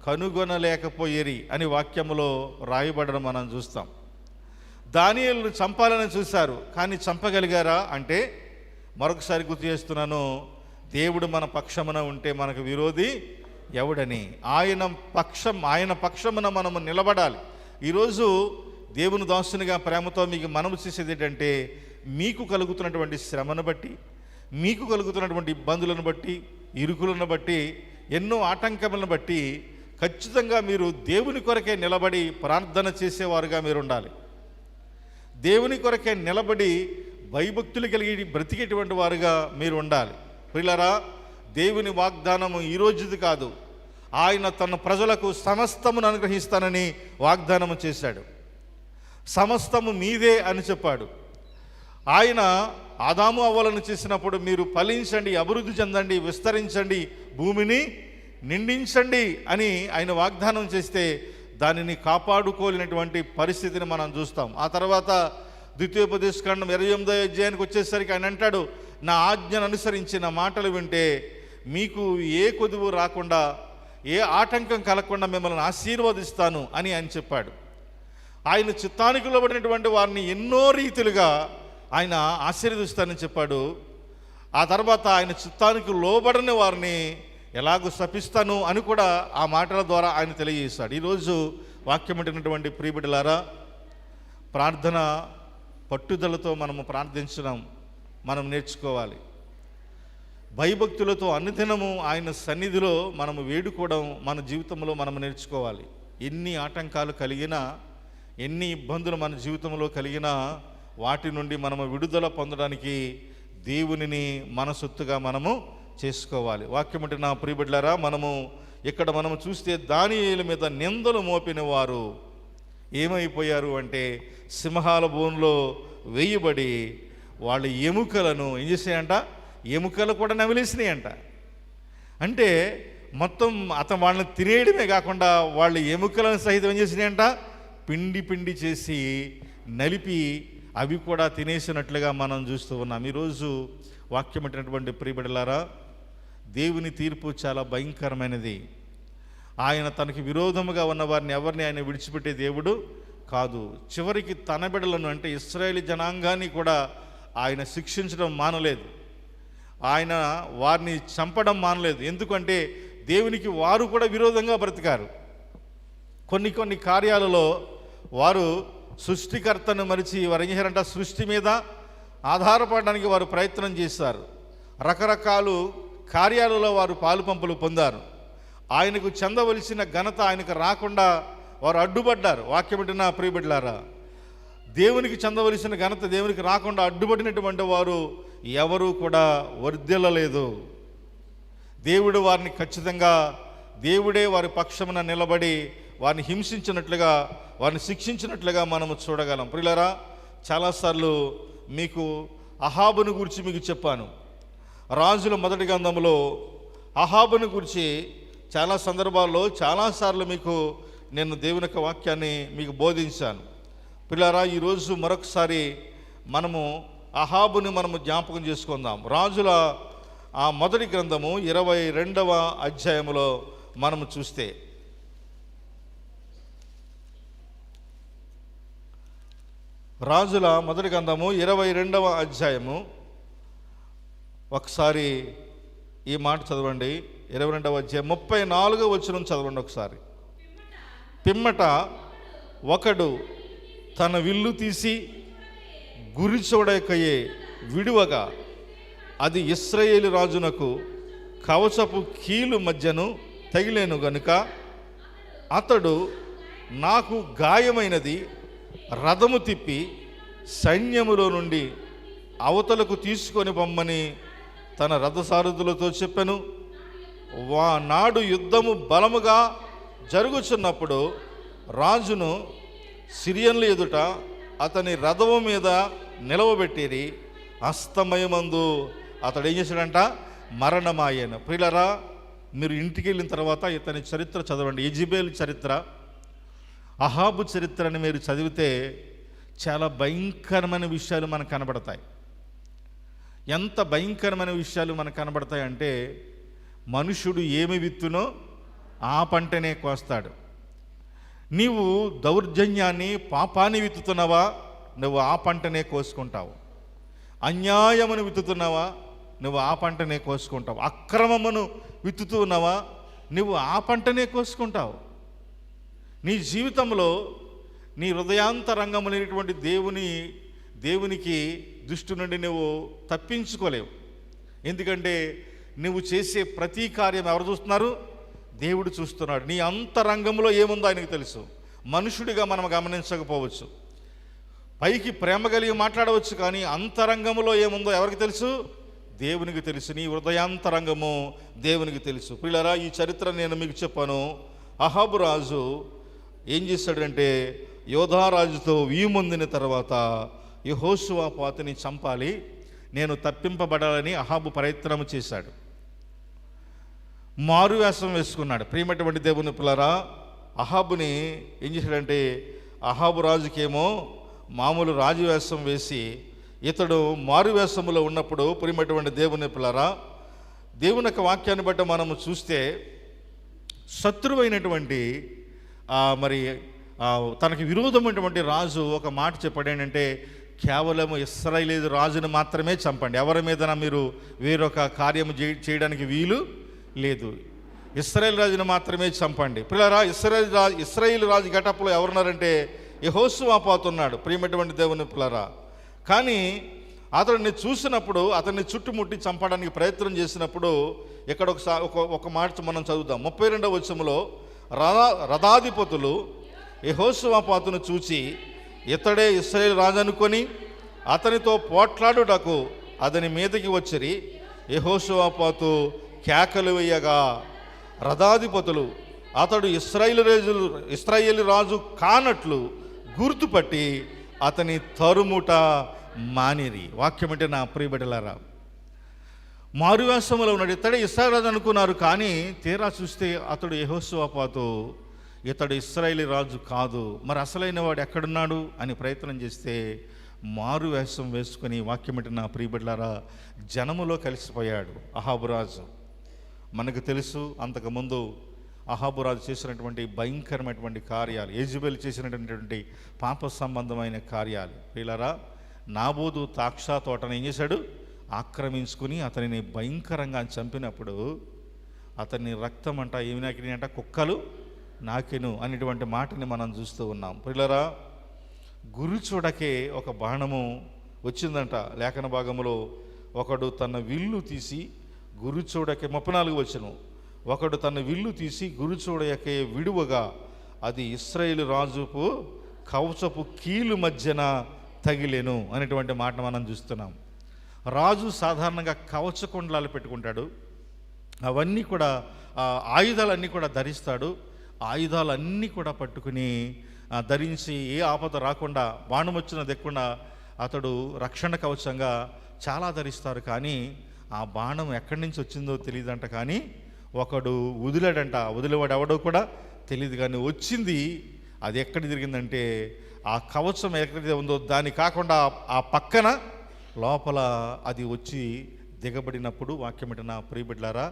కనుగొనలేకపోయేరి అని వాక్యములో రాయబడడం మనం చూస్తాం. దానియేలును చంపాలని చూశారు, కానీ చంపగలిగారా అంటే మరొకసారి గుర్తు చేస్తున్నాను, దేవుడు మన పక్షమున ఉంటే మనకు విరోధి ఎవడని. ఆయన పక్షమున మనము నిలబడాలి. ఈరోజు దేవుని దాసునిగా ప్రేమతో మీకు మనము చేసేది ఏంటంటే, మీకు కలుగుతున్నటువంటి శ్రమను బట్టి, మీకు కలుగుతున్నటువంటి ఇబ్బందులను బట్టి, ఇరుకులను బట్టి, ఎన్నో ఆటంకములను బట్టి ఖచ్చితంగా మీరు దేవుని కొరకే నిలబడి ప్రార్థన చేసేవారుగా మీరు ఉండాలి. దేవుని కొరకే నిలబడి భయభక్తులు కలిగి బ్రతికేటువంటి వారుగా మీరు ఉండాలి. ప్రియులారా, దేవుని వాగ్దానము ఈరోజుది కాదు. ఆయన తన ప్రజలకు సమస్తమును అనుగ్రహిస్తానని వాగ్దానము చేశాడు. సమస్తము మీదే అని చెప్పాడు. ఆయన ఆదాము అవ్వలను చేసినప్పుడు మీరు ఫలించండి, అభివృద్ధి చెందండి, విస్తరించండి, భూమిని నిండించండి అని ఆయన వాగ్దానం చేస్తే దానిని కాపాడుకోలేనటువంటి పరిస్థితిని మనం చూస్తాం. ఆ తర్వాత ద్వితీయోపదేశకాండం 28వ అధ్యాయానికి వచ్చేసరికి ఆయన అంటాడు, నా ఆజ్ఞను అనుసరించి నా మాటలు వింటే మీకు ఏ కొదువు రాకుండా, ఏ ఆటంకం కలగకుండా మిమ్మల్ని ఆశీర్వదిస్తాను అని ఆయన చెప్పాడు. ఆయన చిత్తానికి లోబడినటువంటి వారిని ఎన్నో రీతిలుగా ఆయన ఆశీర్వదిస్తానని చెప్పాడు. ఆ తర్వాత ఆయన చిత్తానికి లోబడని వారిని ఎలాగో శపిస్తాను అని కూడా ఆ మాటల ద్వారా ఆయన తెలియజేశాడు. ఈరోజు వాక్యం వింటున్నటువంటి ప్రియబిడ్డలారా, ప్రార్థన పట్టుదలతో మనము ప్రార్థించడం మనం నేర్చుకోవాలి. భయభక్తులతో అనుదినము ఆయన సన్నిధిలో మనము వేడుకోవడం మన జీవితంలో మనం నేర్చుకోవాలి. ఎన్ని ఆటంకాలు కలిగినా, ఎన్ని ఇబ్బందులు మన జీవితంలో కలిగినా వాటి నుండి మనము విడుదల పొందడానికి దేవునిని మన సొత్తుగా మనము చేసుకోవాలి. వాక్యం అంటే నా ప్రియబిడ్డలారా, మనము చూస్తే దానియేలు మీద నిందలు మోపిన వారు ఏమైపోయారు అంటే సింహాల బోన్లో వేయబడి వాళ్ళ ఎముకలను ఏం చేసాయంట, ఎముకలు కూడా నమిలేసినాయంట. అంటే మొత్తం అతను వాళ్ళని తినేయడమే కాకుండా వాళ్ళ ఎముకలను సహితం ఏం చేసినాయంట, పిండి పిండి చేసి నలిపి అవి కూడా తినేసినట్లుగా మనం చూస్తూ ఉన్నాం. ఈరోజు వాక్యం అంటున్నటువంటి ప్రియబిడ్డలారా, దేవుని తీర్పు చాలా భయంకరమైనది. ఆయన తనకి విరోధముగా ఉన్న వారిని ఎవరిని ఆయన విడిచిపెట్టే దేవుడు కాదు. చివరికి తన బిడ్డలను అంటే ఇశ్రాయేలు జనాంగాన్ని కూడా ఆయన శిక్షించడం మానలేదు, ఆయన వారిని చంపడం మానలేదు. ఎందుకంటే దేవునికి వారు కూడా విరోధంగా బ్రతికారు. కొన్ని కార్యాలలో వారు సృష్టికర్తను మరిచి వారు ఏం చేశారంట, సృష్టి మీద ఆధారపడడానికి వారు ప్రయత్నం చేశారు. రకరకాలు కార్యాలలో వారు పాలుపంపులు పొందారు. ఆయనకు చెందవలసిన ఘనత ఆయనకు రాకుండా వారు అడ్డుపడ్డారు. వాక్యం వింటున్న ప్రియబిడ్డలారా, దేవునికి చెందవలసిన ఘనత దేవునికి రాకుండా అడ్డుపడినటువంటి వారు ఎవరూ కూడా వర్ధిల్లలేదు. దేవుడు వారిని ఖచ్చితంగా, దేవుడే వారి పక్షమున నిలబడి వారిని హింసించినట్లుగా, వారిని శిక్షించినట్లుగా మనము చూడగలం. ప్రియులారా, చాలాసార్లు మీకు అహాబును గురించి మీకు చెప్పాను. రాజుల మొదటి గ్రంథంలో అహాబును గురించి చాలా సందర్భాల్లో చాలాసార్లు మీకు నేను దేవుని యొక్క వాక్యాన్ని మీకు బోధించాను. ప్రియులారా, ఈరోజు మరొకసారి మనము అహాబుని మనము జ్ఞాపకం చేసుకుందాం. రాజుల ఆ మొదటి గ్రంథము 22వ అధ్యాయములో మనము చూస్తే, రాజుల మొదటి గ్రంథము 22వ అధ్యాయము ఒకసారి ఈ మాట చదవండి. 22వ అధ్యాయం 34వ వచనం చదవండి ఒకసారి. పిమ్మట ఒకడు తన విల్లు తీసి గురి చూడకయే విడువగా అది ఇశ్రాయేలు రాజునకు కవచపు కీలు మధ్యను తగిలేను గనుక అతడు నాకు గాయమైనది రథము తిప్పి సైన్యములో నుండి అవతలకు తీసుకొని పొమ్మని తన రథసారథులతో చెప్పెను. నాడు యుద్ధము బలముగా జరుగుచున్నప్పుడు రాజును సిరియన్ల ఎదుట అతని రథము మీద నిలవబెట్టిరి. అస్తమయమందు అతడు ఏం చేశాడంట, మరణమాయను. ప్రియులారా, మీరు ఇంటికి వెళ్ళిన తర్వాత ఇతని చరిత్ర చదవండి. యెజెబెల్ చరిత్ర, అహాబు చరిత్రని మీరు చదివితే చాలా భయంకరమైన విషయాలు మనకు కనబడతాయి. ఎంత భయంకరమైన విషయాలు మనకు కనబడతాయి అంటే, మనుషుడు ఏమి విత్తునో ఆ పంటనే కోస్తాడు. నీవు దౌర్జన్యాన్ని, పాపాన్ని విత్తుతున్నావా, నువ్వు ఆ పంటనే కోసుకుంటావు. అన్యాయమును విత్తుతున్నావా, నువ్వు ఆ పంటనే కోసుకుంటావు. అక్రమమును విత్తుతున్నావా, నువ్వు ఆ పంటనే కోసుకుంటావు. నీ జీవితంలో నీ హృదయాంతరంగములైనటువంటి దేవునికి దృష్టి నుండి నువ్వు తప్పించుకోలేవు. ఎందుకంటే నువ్వు చేసే ప్రతి కార్యం ఎవరు చూస్తున్నారు? దేవుడు చూస్తున్నాడు. నీ అంతరంగంలో ఏముందో ఆయనకు తెలుసు. మనుషుడిగా మనం గమనించకపోవచ్చు, పైకి ప్రేమ కలిగి మాట్లాడవచ్చు, కానీ అంతరంగంలో ఏముందో ఎవరికి తెలుసు? దేవునికి తెలుసు. నీ హృదయాంతరంగము దేవునికి తెలుసు. పిల్లరా, ఈ చరిత్ర నేను మీకు చెప్పాను. అహాబు రాజు ఏం చేశాడంటే, యోధారాజుతో వీమొందిన తర్వాత యెహోషువపాతుని చంపాలి, నేను తప్పింపబడాలని అహాబు ప్రయత్నం చేశాడు. మారువేషం వేసుకున్నాడు. ప్రియమైనటువంటి దేవుని పిల్లరా, అహాబుని ఏం చేశాడంటే, అహాబు రాజుకేమో మామూలు రాజువేషం వేసి, ఇతడు మారువేషములో ఉన్నప్పుడు, ప్రియమైనటువంటి దేవుని పిల్లరా, దేవుని యొక్క వాక్యాన్ని బట్టి మనము చూస్తే, శత్రువైనటువంటి తనకి విరోధమైనటువంటి రాజు ఒక మాట చెప్పాడు. ఏంటంటే, కేవలం ఇశ్రాయేలు రాజును మాత్రమే చంపండి, ఎవరి మీద మీరు వేరొక కార్యము చేయడానికి వీలు లేదు, ఇశ్రాయేలు రాజును మాత్రమే చంపండి. పిల్లరా, ఇశ్రాయేలు రాజు గెటప్లో ఎవరున్నారంటే యెహోషువపాతు ఉన్నాడు. ప్రియమైనటువంటి దేవుని పిల్లరా, కానీ అతడిని చూసినప్పుడు, అతన్ని చుట్టుముట్టి చంపడానికి ప్రయత్నం చేసినప్పుడు, ఇక్కడ ఒక మాట మనం చదువుదాం. 32వ వచనంలో, రథాధిపతులు యెహోషువపాతును చూచి ఇతడే ఇశ్రాయేలు రాజు అనుకొని అతనితో పోట్లాడుటకు అతని మీదకి వచ్చిరి. యెహోషువపాతు కేకలు వేయగా రథాధిపతులు అతడు ఇశ్రాయేలు రాజు కానట్లు గుర్తుపట్టి అతని తరుముట మానిరి. వాక్యం అంటే నా ప్రియబిడ్డలారా, మారువేషంలో ఉన్నాడు. ఇతడే ఇశ్రాయేలు రాజు అనుకున్నారు, కానీ తీరా చూస్తే అతడు యెహోషువపాతు, ఇతడు ఇశ్రాయేలు రాజు కాదు. మరి అసలైన వాడు ఎక్కడున్నాడు అని ప్రయత్నం చేస్తే, మారు వేషం వేసుకొని, వాక్యం అంటే నా ప్రియబిడ్డలారా, జనములో కలిసిపోయాడు అహాబు రాజు. మనకు తెలుసు, అంతకుముందు అహాబు రాజు చేసినటువంటి భయంకరమైనటువంటి కార్యాలు, యెజెబెల్ చేసినటువంటి పాప సంబంధమైన కార్యాలు. పిల్లరా, నాబోతు ద్రాక్ష తోటను ఏం చేశాడు? ఆక్రమించుకుని అతనిని భయంకరంగా చంపినప్పుడు అతన్ని రక్తం అంట ఏమి నాకినాయి అంట, కుక్కలు నాకెను అనేటువంటి మాటని మనం చూస్తూ ఉన్నాం. పిల్లరా, గురి చూడకే ఒక బాణము వచ్చిందంట లేఖన భాగంలో. ఒకడు తన విల్లు తీసి గురి చూడకే, 34 వచనం, ఒకడు తన విల్లు తీసి గురి చూడకే విడువగా అది ఇశ్రాయేలు రాజుకు కవచపు కీలు మధ్యన తగిలేను అనేటువంటి మాట మనం చూస్తున్నాం. రాజు సాధారణంగా కవచకుండలాలు పెట్టుకుంటాడు, అవన్నీ కూడా ఆయుధాలన్నీ కూడా ధరిస్తాడు. ఆయుధాలన్నీ కూడా పట్టుకుని ధరించి ఏ ఆపద రాకుండా, బాణం వచ్చిన దెక్కకుండా అతడు రక్షణ కవచంగా చాలా ధరిస్తారు. కానీ ఆ బాణం ఎక్కడి నుంచి వచ్చిందో తెలియదంట, కానీ ఒకడు వదిలాడంట. వదిలేవాడు ఎవడో కూడా తెలియదు, కానీ వచ్చింది అది ఎక్కడ తిరిగిందంటే, ఆ కవచం ఎక్కడైతే ఉందో దాని కాకుండా ఆ పక్కన లోపల అది వచ్చి దిగబడినప్పుడు, వాక్యం నా ప్రియబిడ్డలారా,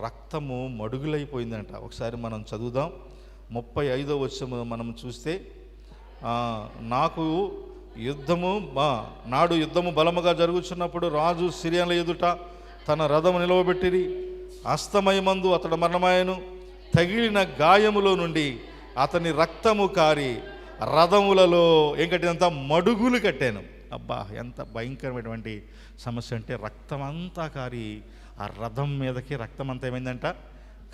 రక్తము మడుగులైపోయిందంట. ఒకసారి మనం చదువుదాం. 35వ వచనం మనం చూస్తే, నాడు యుద్ధము బలముగా జరుగుతున్నప్పుడు రాజు సిరియన్ల ఎదుట తన రథము నిలవబెట్టిరి. అస్తమయమందు అతడు మరణమాయను. తగిలిన గాయములో నుండి అతని రక్తము కారి రథములలో ఏం కట్టినంత మడుగులు కట్టాను. అబ్బా, ఎంత భయంకరమైనటువంటి సమస్య అంటే, రక్తమంతా కారి ఆ రథం మీదకి రక్తమంతా ఏమైందంట,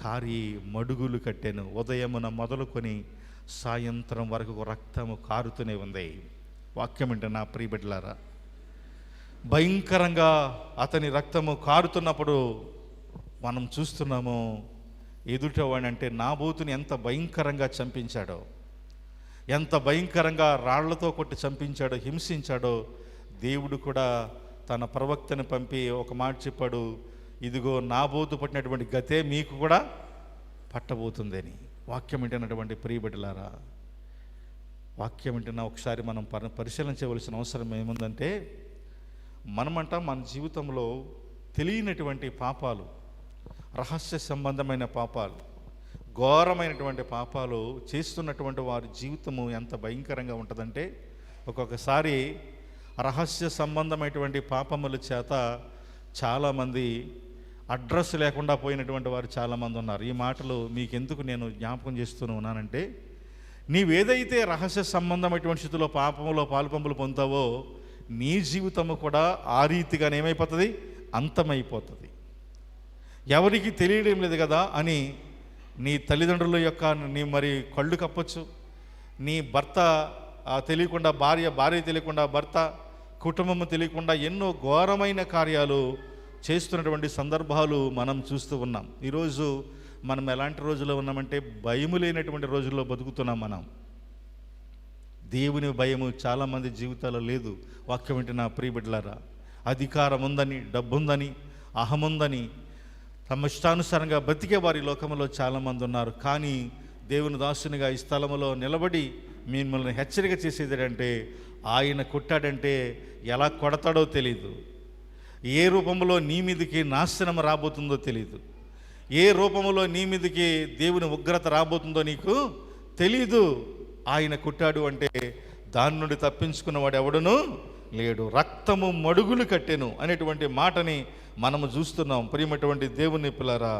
కారి మడుగులు కట్టాను. ఉదయమున మొదలుకొని సాయంత్రం వరకు రక్తము కారుతూనే ఉంది. వాక్యం అంటే నా ప్రియబిడ్డలారా, భయంకరంగా అతని రక్తము కారుతున్నప్పుడు మనం చూస్తున్నాము, ఎదుటవాడిని అంటే నాబోతుని ఎంత భయంకరంగా చంపించాడో, ఎంత భయంకరంగా రాళ్లతో కొట్టి చంపించాడో, హింసించాడో. దేవుడు కూడా తన ప్రవక్తని పంపి ఒక మాట చెప్పాడు, ఇదిగో నాబోతు పట్టినటువంటి గతే మీకు కూడా పట్టబోతుందని. వాక్యం వింటున్నటువంటి ప్రియబిడ్డలారా, వాక్యం వింటున్నా ఒకసారి మనం పరిశీలన చేయవలసిన అవసరం ఏముందంటే, మనమంట మన జీవితంలో తెలియనటువంటి పాపాలు, రహస్య సంబంధమైన పాపాలు, ఘోరమైనటువంటి పాపాలు చేస్తున్నటువంటి వారి జీవితము ఎంత భయంకరంగా ఉంటుందంటే, ఒక్కొక్కసారి రహస్య సంబంధమైనటువంటి పాపముల చేత చాలామంది అడ్రస్ లేకుండా పోయినటువంటి వారు చాలామంది ఉన్నారు. ఈ మాటలు మీకెందుకు నేను జ్ఞాపకం చేస్తూనే ఉన్నానంటే, నీవేదైతే రహస్య సంబంధమైనటువంటి స్థితిలో పాపములో పాలుపంపులు పొందుతావో నీ జీవితము కూడా ఆ రీతిగానే ఏమైపోతుంది, అంతమైపోతుంది. ఎవరికి తెలియడం లేదు కదా అని నీ తల్లిదండ్రుల యొక్క నీ మరి కళ్ళు కప్పొచ్చు, నీ భర్త తెలియకుండా భార్య తెలియకుండా భర్త, కుటుంబము తెలియకుండా ఎన్నో ఘోరమైన కార్యాలు చేస్తున్నటువంటి సందర్భాలు మనం చూస్తూ ఉన్నాం. ఈరోజు మనం ఎలాంటి రోజుల్లో ఉన్నామంటే, భయము లేనటువంటి రోజుల్లో బతుకుతున్నాం మనం. దేవుని భయము చాలామంది జీవితాల్లో లేదు. వాక్యం వింటున్న ప్రియ బిడ్డలారా, అధికారం ఉందని, డబ్బు ఉందని, అహముందని తమ ఇష్టానుసారంగా బతికే వారి లోకంలో చాలామంది ఉన్నారు. కానీ దేవుని దాసునిగా ఈ స్థలంలో నిలబడి మిమ్మల్ని హెచ్చరిక చేసేది ఏంటంటే, ఆయన కొట్టాడంటే ఎలా కొడతాడో తెలీదు, ఏ రూపంలో నీ మీదకి నాశనం రాబోతుందో తెలీదు, ఏ రూపంలో నీ మీదకి దేవుని ఉగ్రత రాబోతుందో నీకు తెలీదు. ఆయన కొట్టాడు అంటే దాని నుండి తప్పించుకున్నవాడు ఎవడును లేడు. రక్తము మడుగులు కట్టెను అనేటువంటి మాటని మనము చూస్తున్నాం. ప్రియమైనటువంటి దేవుని పిల్లరా,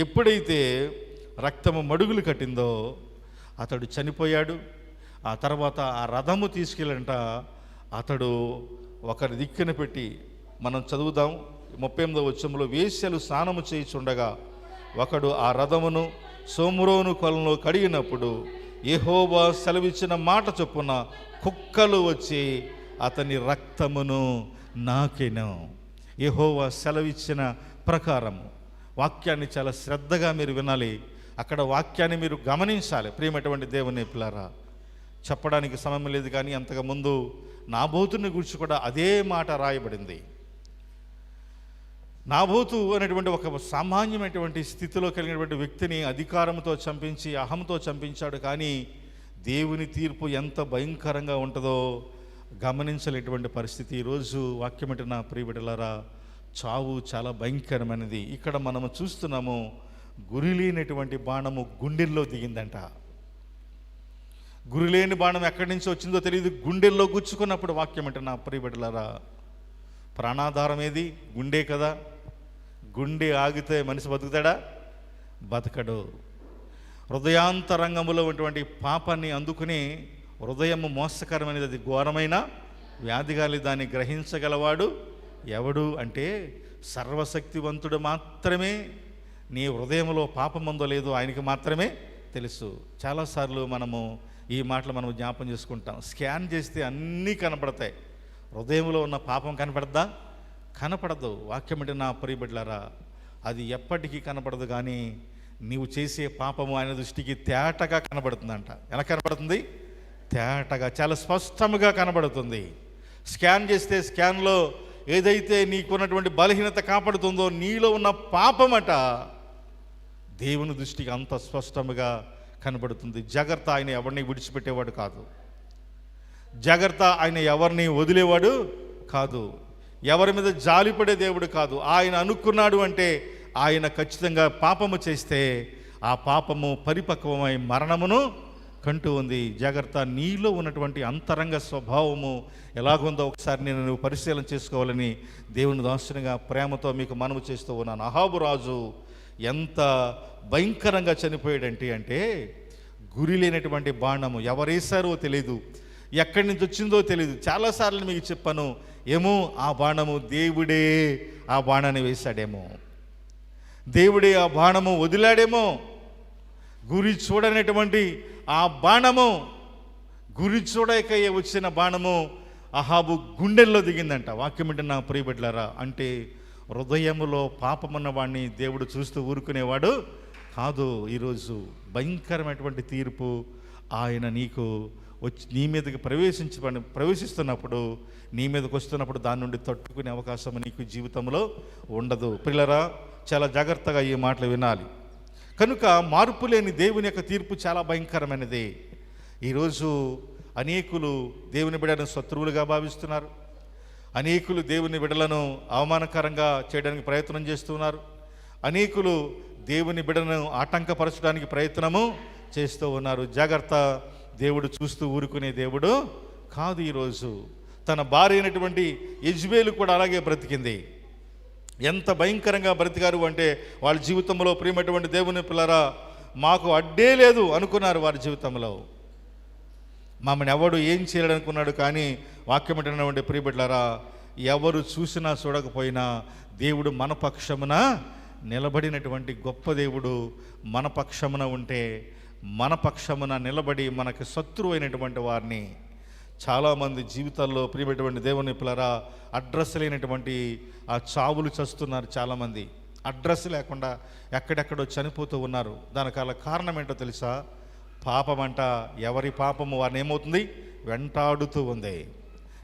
ఎప్పుడైతే రక్తము మడుగులు కట్టిందో అతడు చనిపోయాడు. ఆ తర్వాత ఆ రథము తీసుకెళ్ళంట అతడు ఒకరి దిక్కున పెట్టి, మనం చదువుదాం 38వ వచనంలో, వేశ్యలు స్నానము చేయుచుండగా ఒకడు ఆ రథమును సోమ్రోను కొలను కడిగినప్పుడు యెహోవా సెలవిచ్చిన మాట చొప్పున కుక్కలు వచ్చి అతని రక్తమును నాకెను. యెహోవా సెలవిచ్చిన ప్రకారము. వాక్యాన్ని చాలా శ్రద్ధగా మీరు వినాలి. అక్కడ వాక్యాన్ని మీరు గమనించాలి. ప్రియమైనటువంటి దేవుని పిల్లారా, చెప్పడానికి సమయం లేదు, కానీ అంతకుముందు నాబోతుని గురించి కూడా అదే మాట రాయబడింది. నాబోతు అనేటువంటి ఒక సామాన్యమైనటువంటి స్థితిలో కలిగినటువంటి వ్యక్తిని అధికారంతో చంపించి, అహంతో చంపించాడు. కానీ దేవుని తీర్పు ఎంత భయంకరంగా ఉంటుందో గమనించలేటువంటి పరిస్థితి. ఈరోజు వాక్యమిటి నా ప్రియబిడ్డలారా, చావు చాలా భయంకరమైనది. ఇక్కడ మనము చూస్తున్నాము, గురిలేనటువంటి బాణము గుండెల్లో దిగిందంట. గురిలేని బాణం ఎక్కడి నుంచి వచ్చిందో తెలియదు, గుండెల్లో గుచ్చుకున్నప్పుడు వాక్యమిటి నా ప్రియబిడ్డలారా, ప్రాణాధారం ఏది? గుండె కదా. గుండె ఆగితే మనిషి బతుకుతాడా? బతకడు. హృదయాంతరంగంలో ఉన్నటువంటి పాపాన్ని అందుకుని, హృదయము మోసకరమైనది, అది ఘోరమైన వ్యాధిగాలి, దాన్ని గ్రహించగలవాడు ఎవడు అంటే సర్వశక్తివంతుడు మాత్రమే. నీ హృదయంలో పాపముందో లేదో ఆయనకి మాత్రమే తెలుసు. చాలాసార్లు మనము ఈ మాటలు మనం జ్ఞాపం చేసుకుంటాం. స్కాన్ చేస్తే అన్నీ కనపడతాయి, హృదయంలో ఉన్న పాపం కనపడద్దా? కనపడదు. వాక్యం అంటే నా ప్రియబిడ్డలారా, అది ఎప్పటికీ కనపడదు. కానీ నీవు చేసే పాపము ఆయన దృష్టికి తేటగా కనబడుతుందంట. ఎలా కనబడుతుంది? తేటగా, చాలా స్పష్టంగా కనబడుతుంది. స్కాన్ చేస్తే స్కాన్లో ఏదైతే నీకున్నటువంటి బలహీనత కాపాడుతుందో నీలో ఉన్న పాపమట దేవుని దృష్టికి అంత స్పష్టంగా కనబడుతుంది. జాగ్రత్త, ఆయన ఎవరిని విడిచిపెట్టేవాడు కాదు. జాగ్రత్త, ఆయన ఎవరిని వదిలేవాడు కాదు. ఎవరి మీద జాలిపడే దేవుడు కాదు. ఆయన అనుకున్నాడు అంటే ఆయన ఖచ్చితంగా పాపము చేస్తే ఆ పాపము పరిపక్వమై మరణమును కంటూ ఉంది. జాగ్రత్త, నీలో ఉన్నటువంటి అంతరంగ స్వభావము ఎలాగుందో ఒకసారి నేను పరిశీలన చేసుకోవాలని దేవుని దాసునిగా ప్రేమతో మీకు మనవి చేస్తూ ఉన్నాను. అహాబు రాజు ఎంత భయంకరంగా చనిపోయాడంటే అంటే గురి లేనటువంటి బాణము ఎవరేశారో తెలియదు, ఎక్కడి నుంచి వచ్చిందో తెలియదు. చాలాసార్లు మీకు చెప్పాను, ఏమో ఆ బాణము దేవుడే ఆ బాణాన్ని వేశాడేమో, దేవుడే ఆ బాణము వదిలాడేమో. గురి చూడనటువంటి ఆ బాణము, గురి చూడక వచ్చిన బాణము అహాబు గుండెల్లో దిగిందంట. వాక్యం అంటే నా ప్రియబిడ్డలారా, అంటే హృదయములో పాపమున్న వాడిని దేవుడు చూస్తూ ఊరుకునేవాడు కాదు. ఈరోజు భయంకరమైనటువంటి తీర్పు ఆయన నీకు వచ్చి నీ మీదకి ప్రవేశిస్తున్నప్పుడు, నీ మీదకి వస్తున్నప్పుడు దాని నుండి తట్టుకునే అవకాశం నీకు జీవితంలో ఉండదు. పిల్లరా, చాలా జాగ్రత్తగా ఈ మాటలు వినాలి. కనుక మార్పు లేని దేవుని యొక్క తీర్పు చాలా భయంకరమైనది. ఈరోజు అనేకులు దేవుని బిడ్డలను శత్రువులుగా భావిస్తున్నారు. అనేకులు దేవుని బిడ్డలను అవమానకరంగా చేయడానికి ప్రయత్నం చేస్తున్నారు. అనేకులు దేవుని బిడ్డను ఆటంకపరచడానికి ప్రయత్నము చేస్తూ ఉన్నారు. జాగ్రత్త, దేవుడు చూస్తూ ఊరుకునే దేవుడు కాదు. ఈరోజు తన భార్య అయినటువంటి యెజబెలు కూడా అలాగే బ్రతికింది. ఎంత భయంకరంగా బ్రతికారు అంటే వాళ్ళ జీవితంలో ప్రియమైనటువంటి దేవుని పిల్లరా, మాకు అడ్డే లేదు అనుకున్నారు వారి జీవితంలో. మమ్మల్ని ఎవడు ఏం చేయాలనుకున్నాడు, కానీ వాక్యం అంటున్నటువంటి ప్రియబిడ్డలారా, ఎవరు చూసినా చూడకపోయినా దేవుడు మన పక్షమున నిలబడినటువంటి గొప్ప దేవుడు. మన పక్షమున ఉంటే, మన పక్షమున నిలబడి మనకు శత్రువు అయినటువంటి వారిని చాలామంది జీవితాల్లో ప్రియమైనటువంటి దేవుని పిల్లరా అడ్రస్ లేనటువంటి ఆ చావులు చస్తున్నారు. చాలామంది అడ్రస్ లేకుండా ఎక్కడెక్కడో చనిపోతూ ఉన్నారు. దానికి కారణం ఏంటో తెలుసా? పాపమంట. ఎవరి పాపము వారిని ఏమవుతుంది? వెంటాడుతూ ఉంది.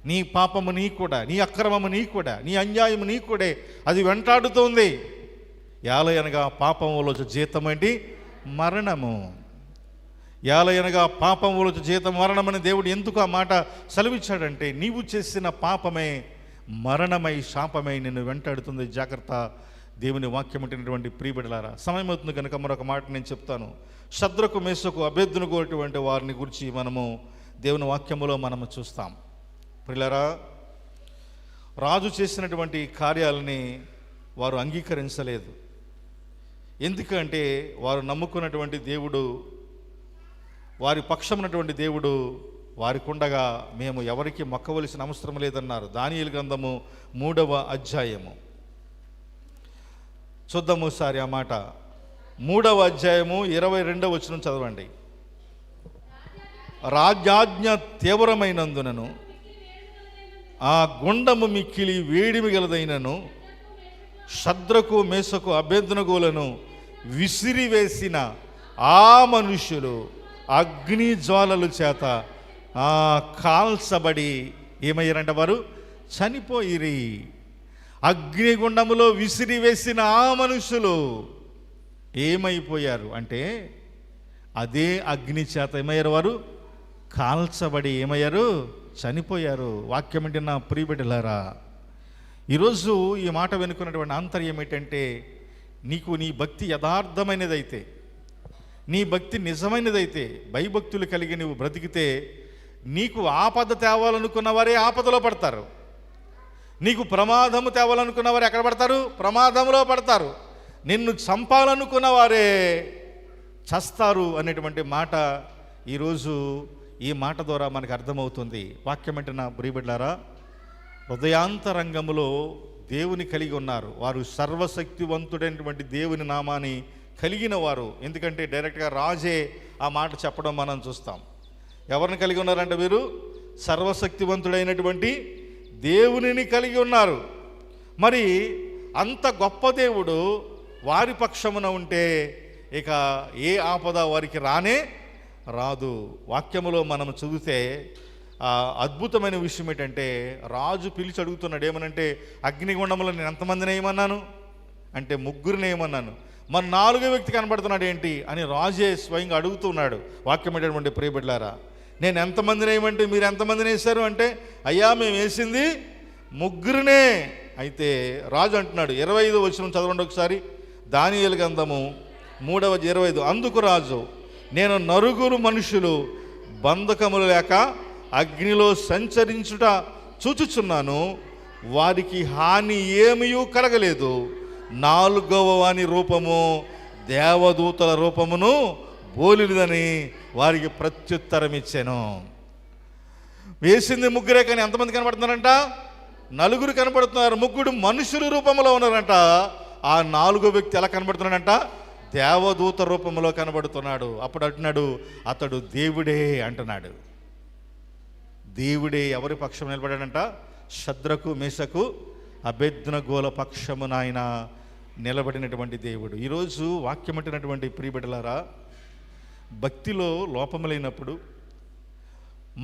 నీ పాపము నీ కూడా, నీ అక్రమము నీ కూడా, నీ అన్యాయము నీ కూడా అది వెంటాడుతూ ఉంది. యాలయనగా పాపములో జీతం ఏంటి? మరణము. యాలయనగా పాపములో జీతం మరణమని దేవుడు ఎందుకు ఆ మాట సెలవిచ్చాడంటే, నీవు చేసిన పాపమే మరణమై శాపమై నిన్ను వెంటాడుతుంది. జాగ్రత్త, దేవుని వాక్యం ఉంటున్నటువంటి ప్రియబిడ్డలారా. సమయం అవుతుంది కనుక మరొక మాట నేను చెప్తాను. శద్రకు మేషకు అబేద్నెగో అటువంటి వారిని గురించి మనము దేవుని వాక్యములో మనము చూస్తాం. ప్రియులారా, రాజు చేసినటువంటి కార్యాలని వారు అంగీకరించలేదు. ఎందుకంటే వారు నమ్ముకున్నటువంటి దేవుడు, వారి పక్షమున్నటువంటి దేవుడు వారికి ఉండగా మేము ఎవరికి మొక్కవలసిన అవసరం లేదన్నారు. దానియేలు గ్రంథము 3వ అధ్యాయము చూద్దాము ఒకసారి ఆ మాట. 3వ అధ్యాయము 22వ వచనం చదవండి. రాజ్యాజ్ఞ తీవ్రమైనందునను ఆ గుండము మిక్కిలి వేడిమి గలదైనను శద్రకు మేషకు అబేద్నెగోలను విసిరివేసిన ఆ మనుష్యులు అగ్ని జ్వాలల చేత కాల్చబడి ఏమయ్యారంట? వారు చనిపోయిరి. అగ్నిగుండములో విసిరివేసిన ఆ మనుషులు ఏమైపోయారు అంటే, అదే అగ్ని చేత ఏమయ్యారు? వారు కాల్చబడి ఏమయ్యారు? చనిపోయారు. వాక్యం అంటే నా ప్రియబిడ్డలారా, ఈరోజు ఈ మాట వెనుకున్నటువంటి ఆంతర్యం ఏంటంటే, నీకు నీ భక్తి యథార్థమైనదైతే, నీ భక్తి నిజమైనదైతే, భయభక్తులు కలిగి నువ్వు బ్రతికితే, నీకు ఆపద తేవాలనుకున్న వారే ఆపదలో పడతారు. నీకు ప్రమాదము తేవాలనుకున్న వారు ఎక్కడ పడతారు? ప్రమాదంలో పడతారు. నిన్ను చంపాలనుకున్న వారే చస్తారు అనేటువంటి మాట ఈరోజు ఈ మాట ద్వారా మనకు అర్థమవుతుంది. వాక్యం అంటే నా ప్రియబిడ్డలారా, హృదయాంతరంగములో దేవుని కలిగి ఉన్నారు. వారు సర్వశక్తివంతుడైనటువంటి దేవుని నామాన్ని కలిగిన వారు. ఎందుకంటే డైరెక్ట్గా రాజే ఆ మాట చెప్పడం మనం చూస్తాం. ఎవరిని కలిగి ఉన్నారంటే వీరు సర్వశక్తివంతుడైనటువంటి దేవునిని కలిగి ఉన్నారు. మరి అంత గొప్ప దేవుడు వారి పక్షమున ఉంటే ఇక ఏ ఆపద వారికి రానే రాదు. వాక్యములో మనం చదివితే అద్భుతమైన విషయం ఏంటంటే, రాజు పిలిచి అడుగుతున్నాడు ఏమనంటే, అగ్నిగుండంలో నేను ఎంతమందిని ఏమన్నాను అంటే 3 ఏమన్నాను, మరి 4వ వ్యక్తి కనబడుతున్నాడు ఏంటి అని రాజే స్వయంగా అడుగుతున్నాడు. వాక్యం ఏంటంటే ప్రియబిడ్డలారా, నేను ఎంతమందిని వేయమంటే మీరు ఎంతమందిని వేశారు అంటే, అయ్యా మేము వేసింది 3. అయితే రాజు అంటున్నాడు, 25వ వచనం చదవండి ఒకసారి. దానియేలు గ్రంథము 3:25. అందుకు రాజు, నేను 9 మనుషులు బంధకములు లేక అగ్నిలో సంచరించుట చూచుచున్నాను, వారికి హాని ఏమీ కలగలేదు. 4వ వాని రూపము దేవదూతల రూపమును పోలినదని వారికి ప్రత్యుత్తరం ఇచ్చాను. వేసింది 3 కానీ ఎంతమంది కనబడుతున్నారంట? 4 కనబడుతున్నారు. 3 మనుషుల రూపంలో ఉన్నారంట. ఆ 4వ వ్యక్తి ఎలా కనబడుతున్నాడంట? దేవదూత రూపంలో కనబడుతున్నాడు. అప్పుడు అంటున్నాడు, అతడు దేవుడే అంటున్నాడు. దేవుడే ఎవరి పక్షం నిలబడాడంట? శద్రకు మేషకు అబేద్నెగోల పక్షమున ఆయన నిలబడినటువంటి దేవుడు. ఈరోజు వాక్యం అంటున్నటువంటి ప్రియబిడ్డలారా, భక్తిలో లోపములైనప్పుడు,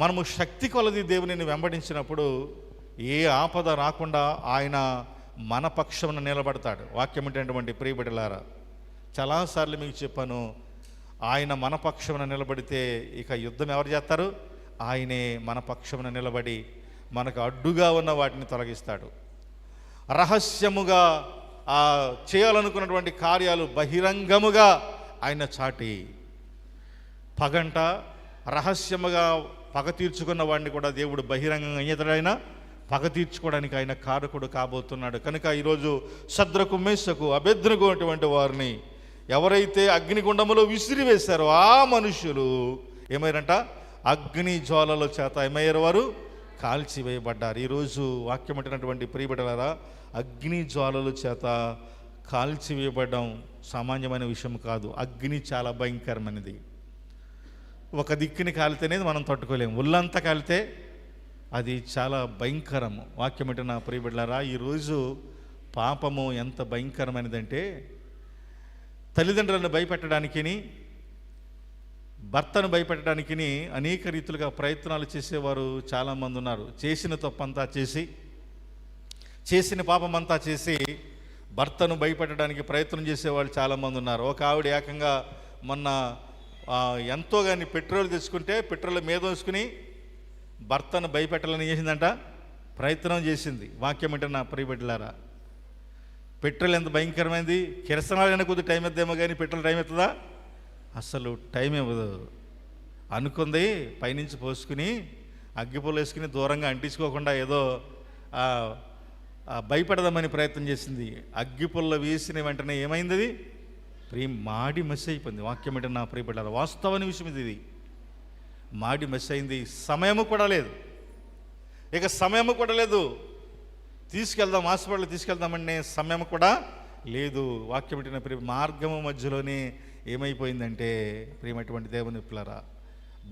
మనము శక్తి కొలది దేవునిని వెంబడించినప్పుడు ఏ ఆపద రాకుండా ఆయన మన పక్షమున నిలబడతాడు. వాక్యం అంటున్నటువంటి ప్రియబిడ్డలారా, చాలాసార్లు మీకు చెప్పాను, ఆయన మన పక్షమున నిలబడితే ఇక యుద్ధం ఎవరు చేస్తారు? ఆయనే మన పక్షమున నిలబడి మనకు అడ్డుగా ఉన్న వాటిని తొలగిస్తాడు. రహస్యముగా చేయాలనుకున్నటువంటి కార్యాలు బహిరంగముగా ఆయన చాటి పగంట రహస్యముగా పగ తీర్చుకున్న వాడిని కూడా దేవుడు బహిరంగంగా ఎదురైనా పగ తీర్చుకోవడానికి ఆయన కారకుడు కాబోతున్నాడు. కనుక ఈరోజు శద్రకు, మేషకు, అబేద్నెగో అటువంటి వారిని ఎవరైతే అగ్నిగుండములో విసిరివేశారో ఆ మనుషులు ఏమైరంట? అగ్ని జ్వాలల చేత ఏమయ్యారు? వారు కాల్చివేయబడ్డారు. ఈరోజు వాక్యం అంటున్నటువంటి ప్రియబిడ్డలారా, అగ్ని జ్వాలల చేత కాల్చివేయబడడం సామాన్యమైన విషయం కాదు. అగ్ని చాలా భయంకరమైనది. ఒక దిక్కుని కాలితేనే మనం తట్టుకోలేము, ఒళ్ళంతా కాలితే అది చాలా భయంకరము. వాక్యం అంటే నా ప్రియబిడ్డలారా, ఈరోజు పాపము ఎంత భయంకరమైనదంటే తల్లిదండ్రులను భయపెట్టడానికిని, భర్తను భయపెట్టడానికిని అనేక రీతులుగా ప్రయత్నాలు చేసేవారు చాలామంది ఉన్నారు. చేసిన తప్పంతా చేసి, చేసిన పాపమంతా చేసి భర్తను భయపెట్టడానికి ప్రయత్నం చేసేవాళ్ళు చాలామంది ఉన్నారు. ఒక ఆవిడ ఏకంగా మొన్న ఎంతో కానీ పెట్రోల్ తెచ్చుకుంటే పెట్రోల్ మీద వేసుకుని భర్తను భయపెట్టాలని చేసిందంట, ప్రయత్నం చేసింది. వాక్యం అంటే నా ప్రియబిడ్డలారా, పెట్రోల్ ఎంత భయంకరమైంది. కిరసనాలైనా కొద్ది టైం ఇద్దేమో కానీ పెట్రోల్ టైం అవుతుందా? అసలు టైం ఇవ్వదు. అనుకుంది పైనుంచి పోసుకుని అగ్గిపుల్ల వేసుకుని దూరంగా అంటించుకోకుండా ఏదో భయపడదామని ప్రయత్నం చేసింది. అగ్గిపుల్ల వేసిన వెంటనే ఏమైంది? అది మాడి మెస్ అయిపోయింది. వాక్యం అంటే నా ప్రియబిడ్డలారా, వాస్తవమైన విషయం ఇది. మాడి మెస్ అయింది. సమయము కూడా లేదు, ఇక సమయము కూడా లేదు. తీసుకెళ్దాం, హాస్పిటల్ తీసుకెళ్దామనే సమయం కూడా లేదు. వాక్యం పెట్టిన ప్రియ మార్గము మధ్యలోనే ఏమైపోయిందంటే ప్రియమైనటువంటి దేవుని పిల్లరా,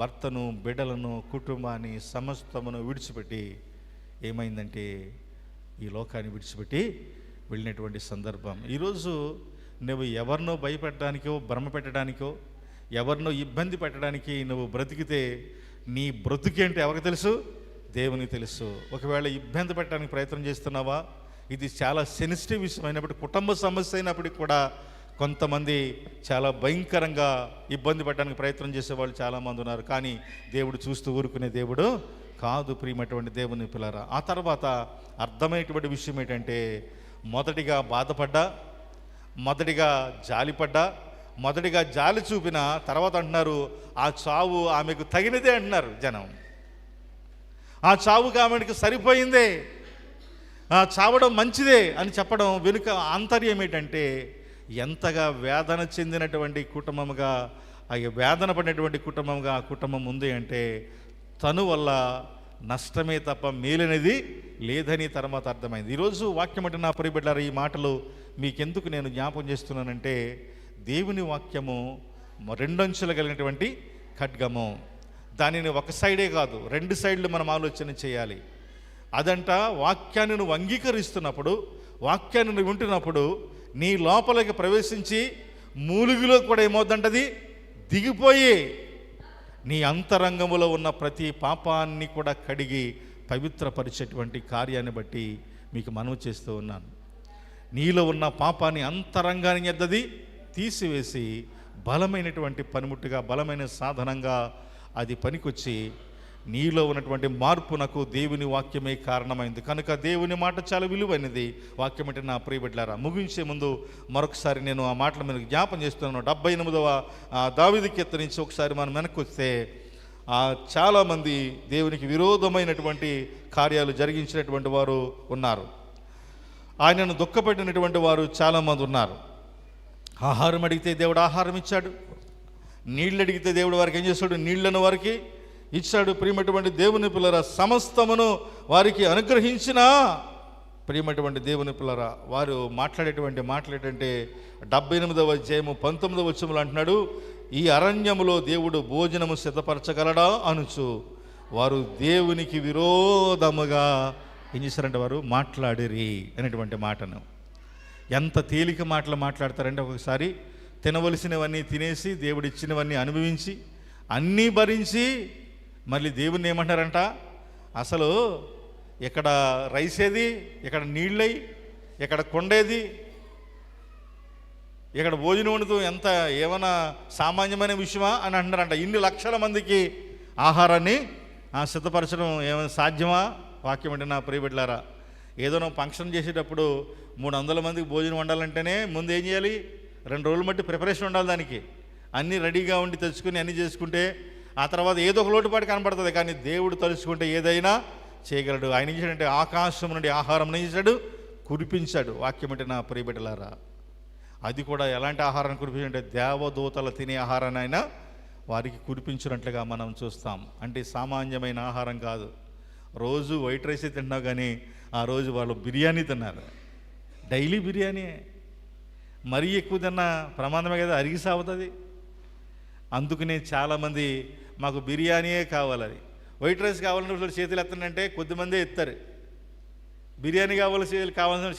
భర్తను, బిడ్డలను, కుటుంబాన్ని, సమస్తమును విడిచిపెట్టి ఏమైందంటే ఈ లోకాన్ని విడిచిపెట్టి వెళ్ళినటువంటి సందర్భం. ఈరోజు నువ్వు ఎవరినో భయపెట్టడానికో, భ్రమ పెట్టడానికో, ఎవరినో ఇబ్బంది పెట్టడానికి నువ్వు బ్రతికితే నీ బ్రతుకి అంటే ఎవరికి తెలుసు? దేవునికి తెలుసు. ఒకవేళ ఇబ్బంది పెట్టడానికి ప్రయత్నం చేస్తున్నావా? ఇది చాలా సెన్సిటివ్ విషయం అయినప్పటికీ, కుటుంబ సమస్య అయినప్పటికీ కూడా కొంతమంది చాలా భయంకరంగా ఇబ్బంది పెట్టడానికి ప్రయత్నం చేసేవాళ్ళు చాలామంది ఉన్నారు. కానీ దేవుడు చూస్తూ ఊరుకునే దేవుడు కాదు ప్రియమైనటువంటి దేవుని పిల్లరా. ఆ తర్వాత అర్థమైనటువంటి విషయం ఏంటంటే, మొదటిగా బాధపడ్డా, మొదటిగా జాలిపడ్డా, మొదటిగా జాలి చూపిన తర్వాత అంటున్నారు ఆ చావు ఆమెకు తగినదే అంటున్నారు జనం. ఆ చావుకి ఆమెకు సరిపోయిందే, ఆ చావడం మంచిదే అని చెప్పడం వెనుక ఆంతర్యం ఏంటంటే, ఎంతగా వేదన చెందినటువంటి కుటుంబముగా, ఆ వేదన పడినటువంటి కుటుంబంగా ఆ కుటుంబం ఉంది అంటే తను వల్ల నష్టమే తప్ప మేలనేది లేదని తర్వాత అర్థమైంది. ఈరోజు వాక్యం అంటే నా ప్రియబిడ్డలారా, ఈ మాటలు మీకెందుకు నేను జ్ఞాపకం చేస్తున్నానంటే, దేవుని వాక్యము రెండంచులు కలిగినటువంటి ఖడ్గము. దానిని ఒక సైడే కాదు, రెండు సైడ్లు మనం ఆలోచన చేయాలి. అదంట వాక్యాన్ని నువ్వు అంగీకరిస్తున్నప్పుడు, వాక్యాన్ని నువ్వు వింటున్నప్పుడు నీ లోపలికి ప్రవేశించి మూలుగులో కూడా ఏమవుతుంటది? దిగిపోయి నీ అంతరంగములో ఉన్న ప్రతి పాపాన్ని కూడా కడిగి పవిత్రపరిచేటువంటి కార్యాన్ని బట్టి మీకు మనవి చేస్తూ ఉన్నాను. నీలో ఉన్న పాపాన్ని అంతరంగాన్ని ఎద్దది తీసివేసి బలమైనటువంటి పనిముట్టుగా, బలమైన సాధనంగా అది పనికొచ్చి నీలో ఉన్నటువంటి మార్పునకు దేవుని వాక్యమే కారణమైంది. కనుక దేవుని మాట చాలా విలువైనది. వాక్యం అంటే నా ప్రియబిడ్డలారా, ముగించే ముందు మరొకసారి నేను ఆ మాటలు మీకు జ్ఞాపం చేస్తున్నాను. 78వ దావీదు కీర్తన నుంచి ఒకసారి మనం వెనక్కి వస్తే చాలామంది దేవునికి విరోధమైనటువంటి కార్యాలు జరిగించినటువంటి వారు ఉన్నారు. ఆయనను దుఃఖపెట్టినటువంటి వారు చాలామంది ఉన్నారు. ఆహారం అడిగితే దేవుడు ఆహారం ఇచ్చాడు, నీళ్ళు అడిగితే దేవుడు వారికి ఏం చేశాడు? నీళ్లను వారికి ఇచ్చాడు. ప్రియమైనటువంటి దేవుని పిల్లరా, సమస్తమును వారికి అనుగ్రహించిన ప్రియమైనటువంటి దేవుని పిల్లరా, వారు మాట్లాడేటువంటి మాట్లాడేటంటే 78వ అధ్యాయము 19వ వచనంలో అంటున్నాడు, ఈ అరణ్యములో దేవుడు భోజనము సిద్ధపరచగలడా అనుచు వారు దేవునికి విరోధముగా ఏం చేశారంటే వారు మాట్లాడిరి అనేటువంటి మాటను. ఎంత తేలిక మాటలు మాట్లాడతారంటే, ఒకసారి తినవలసినవన్నీ తినేసి, దేవుడు ఇచ్చినవన్నీ అనుభవించి, అన్నీ భరించి మళ్ళీ దేవుణ్ణి ఏమంటారంట? అసలు ఇక్కడ రైస్ ఏది, ఇక్కడ నీళ్ళై, ఇక్కడ కొండేది, ఇక్కడ భోజనం వండుతూ ఎంత ఏమైనా సామాన్యమైన విషయమా అని అంటున్నారంట. ఇన్ని లక్షల మందికి ఆహారాన్ని సిద్ధపరచడం ఏమైనా సాధ్యమా? వాక్యం అంటే నా ప్రియబిడ్డలారా, ఏదో ఫంక్షన్ చేసేటప్పుడు 300 మందికి భోజనం వండాలంటేనే ముందు ఏం చేయాలి? 2 రోజులు బట్టి ప్రిపరేషన్ ఉండాలి. దానికి అన్నీ రెడీగా ఉండి తెచ్చుకుని అన్నీ చేసుకుంటే ఆ తర్వాత ఏదో ఒక లోటుపాటు కనపడుతుంది. కానీ దేవుడు తలుచుకుంటే ఏదైనా చేయగలడు. ఆయన ఏం చేశాడంటే ఆకాశం నుండి ఆహారం చేశాడు, కురిపించాడు. వాక్యం అంటే నా ప్రియబిడ్డలారా, అది కూడా ఎలాంటి ఆహారాన్ని కురిపించాడంటే దేవదూతలు తినే ఆహారాన్ని ఆయన వారికి కురిపించినట్లుగా మనం చూస్తాం. అంటే సామాన్యమైన ఆహారం కాదు. రోజు వైట్ రైసే తింటున్నావు, కానీ ఆ రోజు వాళ్ళు బిర్యానీ తిన్నారు. డైలీ బిర్యానీ. మరీ ఎక్కువ తిన్నా ప్రమాదమే కదా, అరిగి సాగుతుంది. అందుకనే చాలామంది మాకు బిర్యానీయే కావాలి, వైట్ రైస్ కావాలని చేతులు ఎత్తానంటే కొద్దిమందే ఎత్తారు. బిర్యానీ కావాల్సిన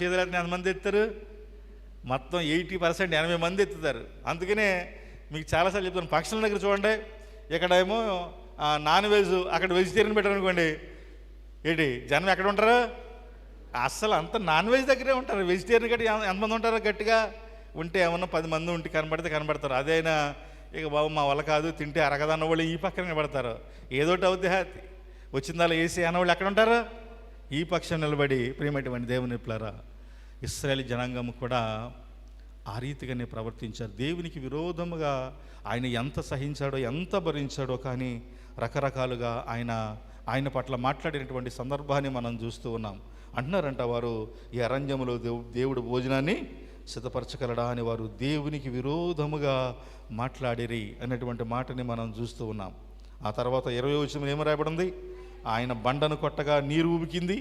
చేతులు ఎత్తాను ఎంతమంది ఎత్తారు? మొత్తం 80% 80 మంది ఎత్తుతారు. అందుకనే మీకు చాలాసార్లు చెప్తాను, పక్షుల దగ్గర చూడండి, ఇక్కడేమో నాన్ వెజ్, అక్కడ వెజిటేరియన్ పెట్టారు అనుకోండి, ఏంటి జనం ఎక్కడ ఉంటారు? అస్సలు అంత నాన్ వెజ్ దగ్గరే ఉంటారు. వెజిటేరియన్ గట్టి ఎంతమంది ఉంటారు? గట్టిగా ఉంటే ఏమన్నా 10 మంది ఉంటే కనబడతారు. అదైనా ఇక బాబు మా వల్ల కాదు, తింటే అరగదన్న వాళ్ళు ఈ పక్కన నిలబడతారు. ఏదోటి అవుద్ది వచ్చిందాలో వేసి అన్నవాళ్ళు ఎక్కడ ఉంటారు? ఈ పక్షం నిలబడి. ప్రియమైనటువంటి దేవుని పిల్లరా, ఇశ్రాయేలు జనాంగం కూడా ఆ రీతిగానే ప్రవర్తించారు. దేవునికి విరోధముగా ఆయన ఎంత సహించాడో, ఎంత భరించాడో, కానీ రకరకాలుగా ఆయన పట్ల మాట్లాడినటువంటి సందర్భాన్ని మనం చూస్తూ ఉన్నాం. అంటున్నారంట వారు, ఈ అరణ్యములో దేవుడు భోజనాన్ని సిద్ధపరచగలడా అని వారు దేవునికి విరోధముగా మాట్లాడిరి అనేటువంటి మాటని మనం చూస్తూ ఉన్నాం. ఆ తర్వాత 20వ వచనం ఏమి రాయబడింది? ఆయన బండను కొట్టగా నీరు ఉబికింది,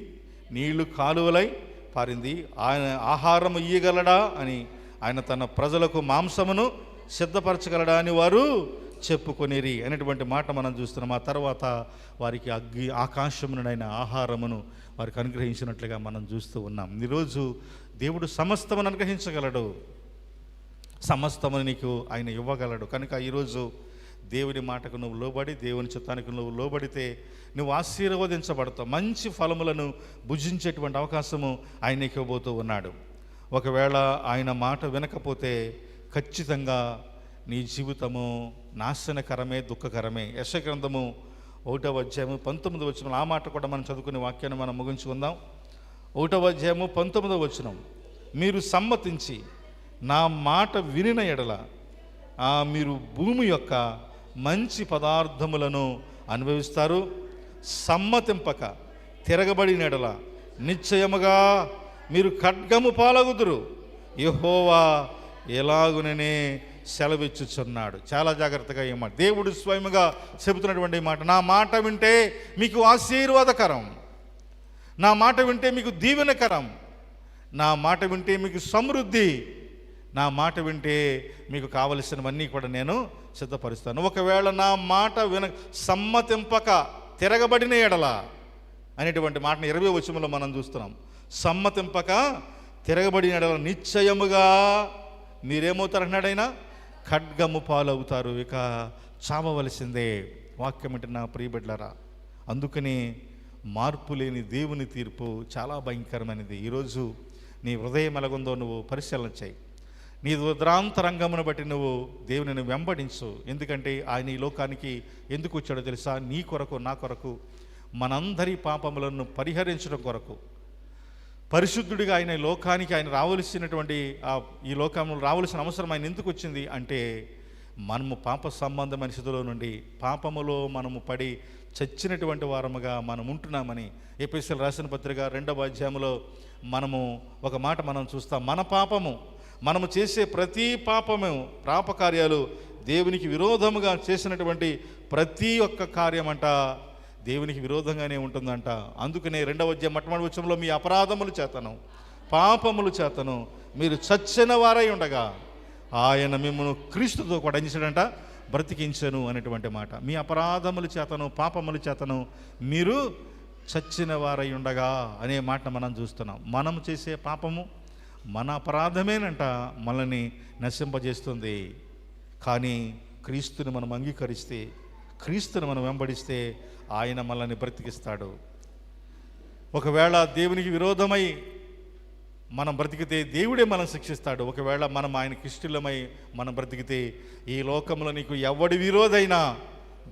నీళ్లు కాలువలై పారింది. ఆయన ఆహారం ఇయ్యగలడా అని, ఆయన తన ప్రజలకు మాంసమును సిద్ధపరచగలడా అని వారు చెప్పుకొనిరి అనేటువంటి మాట మనం చూస్తున్నాం. ఆ తర్వాత వారికి ఆకాశమునైన ఆహారమును వారికి అనుగ్రహించినట్లుగా మనం చూస్తూ ఉన్నాం. ఈరోజు దేవుడు సమస్తమును అనుగ్రహించగలడు, సమస్తమును నీకు ఆయన ఇవ్వగలడు. కనుక ఈరోజు దేవుని మాటకు నువ్వు లోబడి, దేవుని చిత్తానికి నువ్వు లోబడితే నువ్వు ఆశీర్వదించబడతావు. మంచి ఫలములను భుజించేటువంటి అవకాశము ఆయన నీకు ఇవ్వబోతూ ఉన్నాడు. ఒకవేళ ఆయన మాట వినకపోతే ఖచ్చితంగా నీ జీవితము నాశనకరమే, దుఃఖకరమే. యెషయా గ్రంథము 1వ అధ్యాయము 19వ వచనం, ఆ మాట కూడా మనం చదువుకునే వాక్యాన్ని మనం ముగించుకుందాం. 1వ అధ్యాయము 19వ వచనం, మీరు సమ్మతించి నా మాట వినిన ఎడల మీరు భూమి యొక్క మంచి పదార్థములను అనుభవిస్తారు. సమ్మతింపక తిరగబడిన ఎడల నిశ్చయముగా మీరు ఖడ్గము పాలగుదురు. యెహోవా ఎలాగుననే సెలవిచ్చుచున్నాడు. చాలా జాగ్రత్తగా ఈ మాట దేవుడు స్వయముగా చెబుతున్నటువంటి మాట. నా మాట వింటే మీకు ఆశీర్వాదకరం, నా మాట వింటే మీకు దీవెనకరం, నా మాట వింటే మీకు సమృద్ధి, నా మాట వింటే మీకు కావలసినవన్నీ కూడా నేను సిద్ధపరుస్తాను. ఒకవేళ నా మాట సమ్మతింపక తిరగబడిన ఎడల అనేటువంటి మాటను 20వ వచనంలో మనం చూస్తున్నాం. సమ్మతింపక తిరగబడిన ఎడల నిశ్చయముగా మీరేమవుతారన్నాడైనా? ఖడ్గము పాలవుతారు, ఇక చావవలసిందే. వాక్యం అంటే నా ప్రియబిడ్డలారా, అందుకని మార్పు లేని దేవుని తీర్పు చాలా భయంకరమైనది. ఈరోజు నీ హృదయం ఎలాగుందో నువ్వు పరిశీలన చేయి. నీ ఉద్రాంతరంగమును బట్టి నువ్వు దేవునిని వెంబడించు. ఎందుకంటే ఆయన ఈ లోకానికి ఎందుకు వచ్చాడో తెలుసా? నీ కొరకు, నా కొరకు, మనందరి పాపములను పరిహరించడం కొరకు. పరిశుద్ధుడిగా ఆయన లోకానికి ఆయన రావలసినటువంటి ఈ లోకంలో రావలసిన అవసరం ఆయన ఎందుకు వచ్చింది అంటే, మనము పాప సంబంధమైన స్థితిలో నుండి పాపములో మనము పడి చచ్చినటువంటి వారముగా మనం ఉంటున్నామని ఎఫెసీయులకు రాసిన పత్రిక 2వ అధ్యాయంలో మనము ఒక మాట మనం చూస్తాం. మన పాపము, మనము చేసే ప్రతి పాపకార్యాలు దేవునికి విరోధముగా చేసినటువంటి ప్రతి ఒక్క కార్యమంట దేవునికి విరోధంగానే ఉంటుందంట. అందుకనే 2వ అధ్యాయం మొట్టమొదటి వచనంలో మీ అపరాధముల చేతను, పాపముల చేతను మీరు చచ్చిన వారై ఉండగా ఆయన మిమ్మల్ని క్రీస్తుతో కూడా ఏం చేశాడంట? బ్రతికించను అనేటువంటి మాట. మీ అపరాధముల చేతను, పాపముల చేతను మీరు చచ్చిన వారై ఉండగా అనే మాట మనం చూస్తున్నాం. మనం చేసే పాపము, మన అపరాధమేనంట మనల్ని నశింపజేస్తుంది. కానీ క్రీస్తుని మనం అంగీకరిస్తే, క్రీస్తుని మనం వెంబడిస్తే ఆయన మనల్ని బ్రతికిస్తాడు. ఒకవేళ దేవునికి విరోధమై మనం బ్రతికితే దేవుడే మనం శిక్షిస్తాడు. ఒకవేళ మనం ఆయనకి ఇష్టలమై మనం బ్రతికితే ఈ లోకంలో నీకు ఎవడి విరోధైనా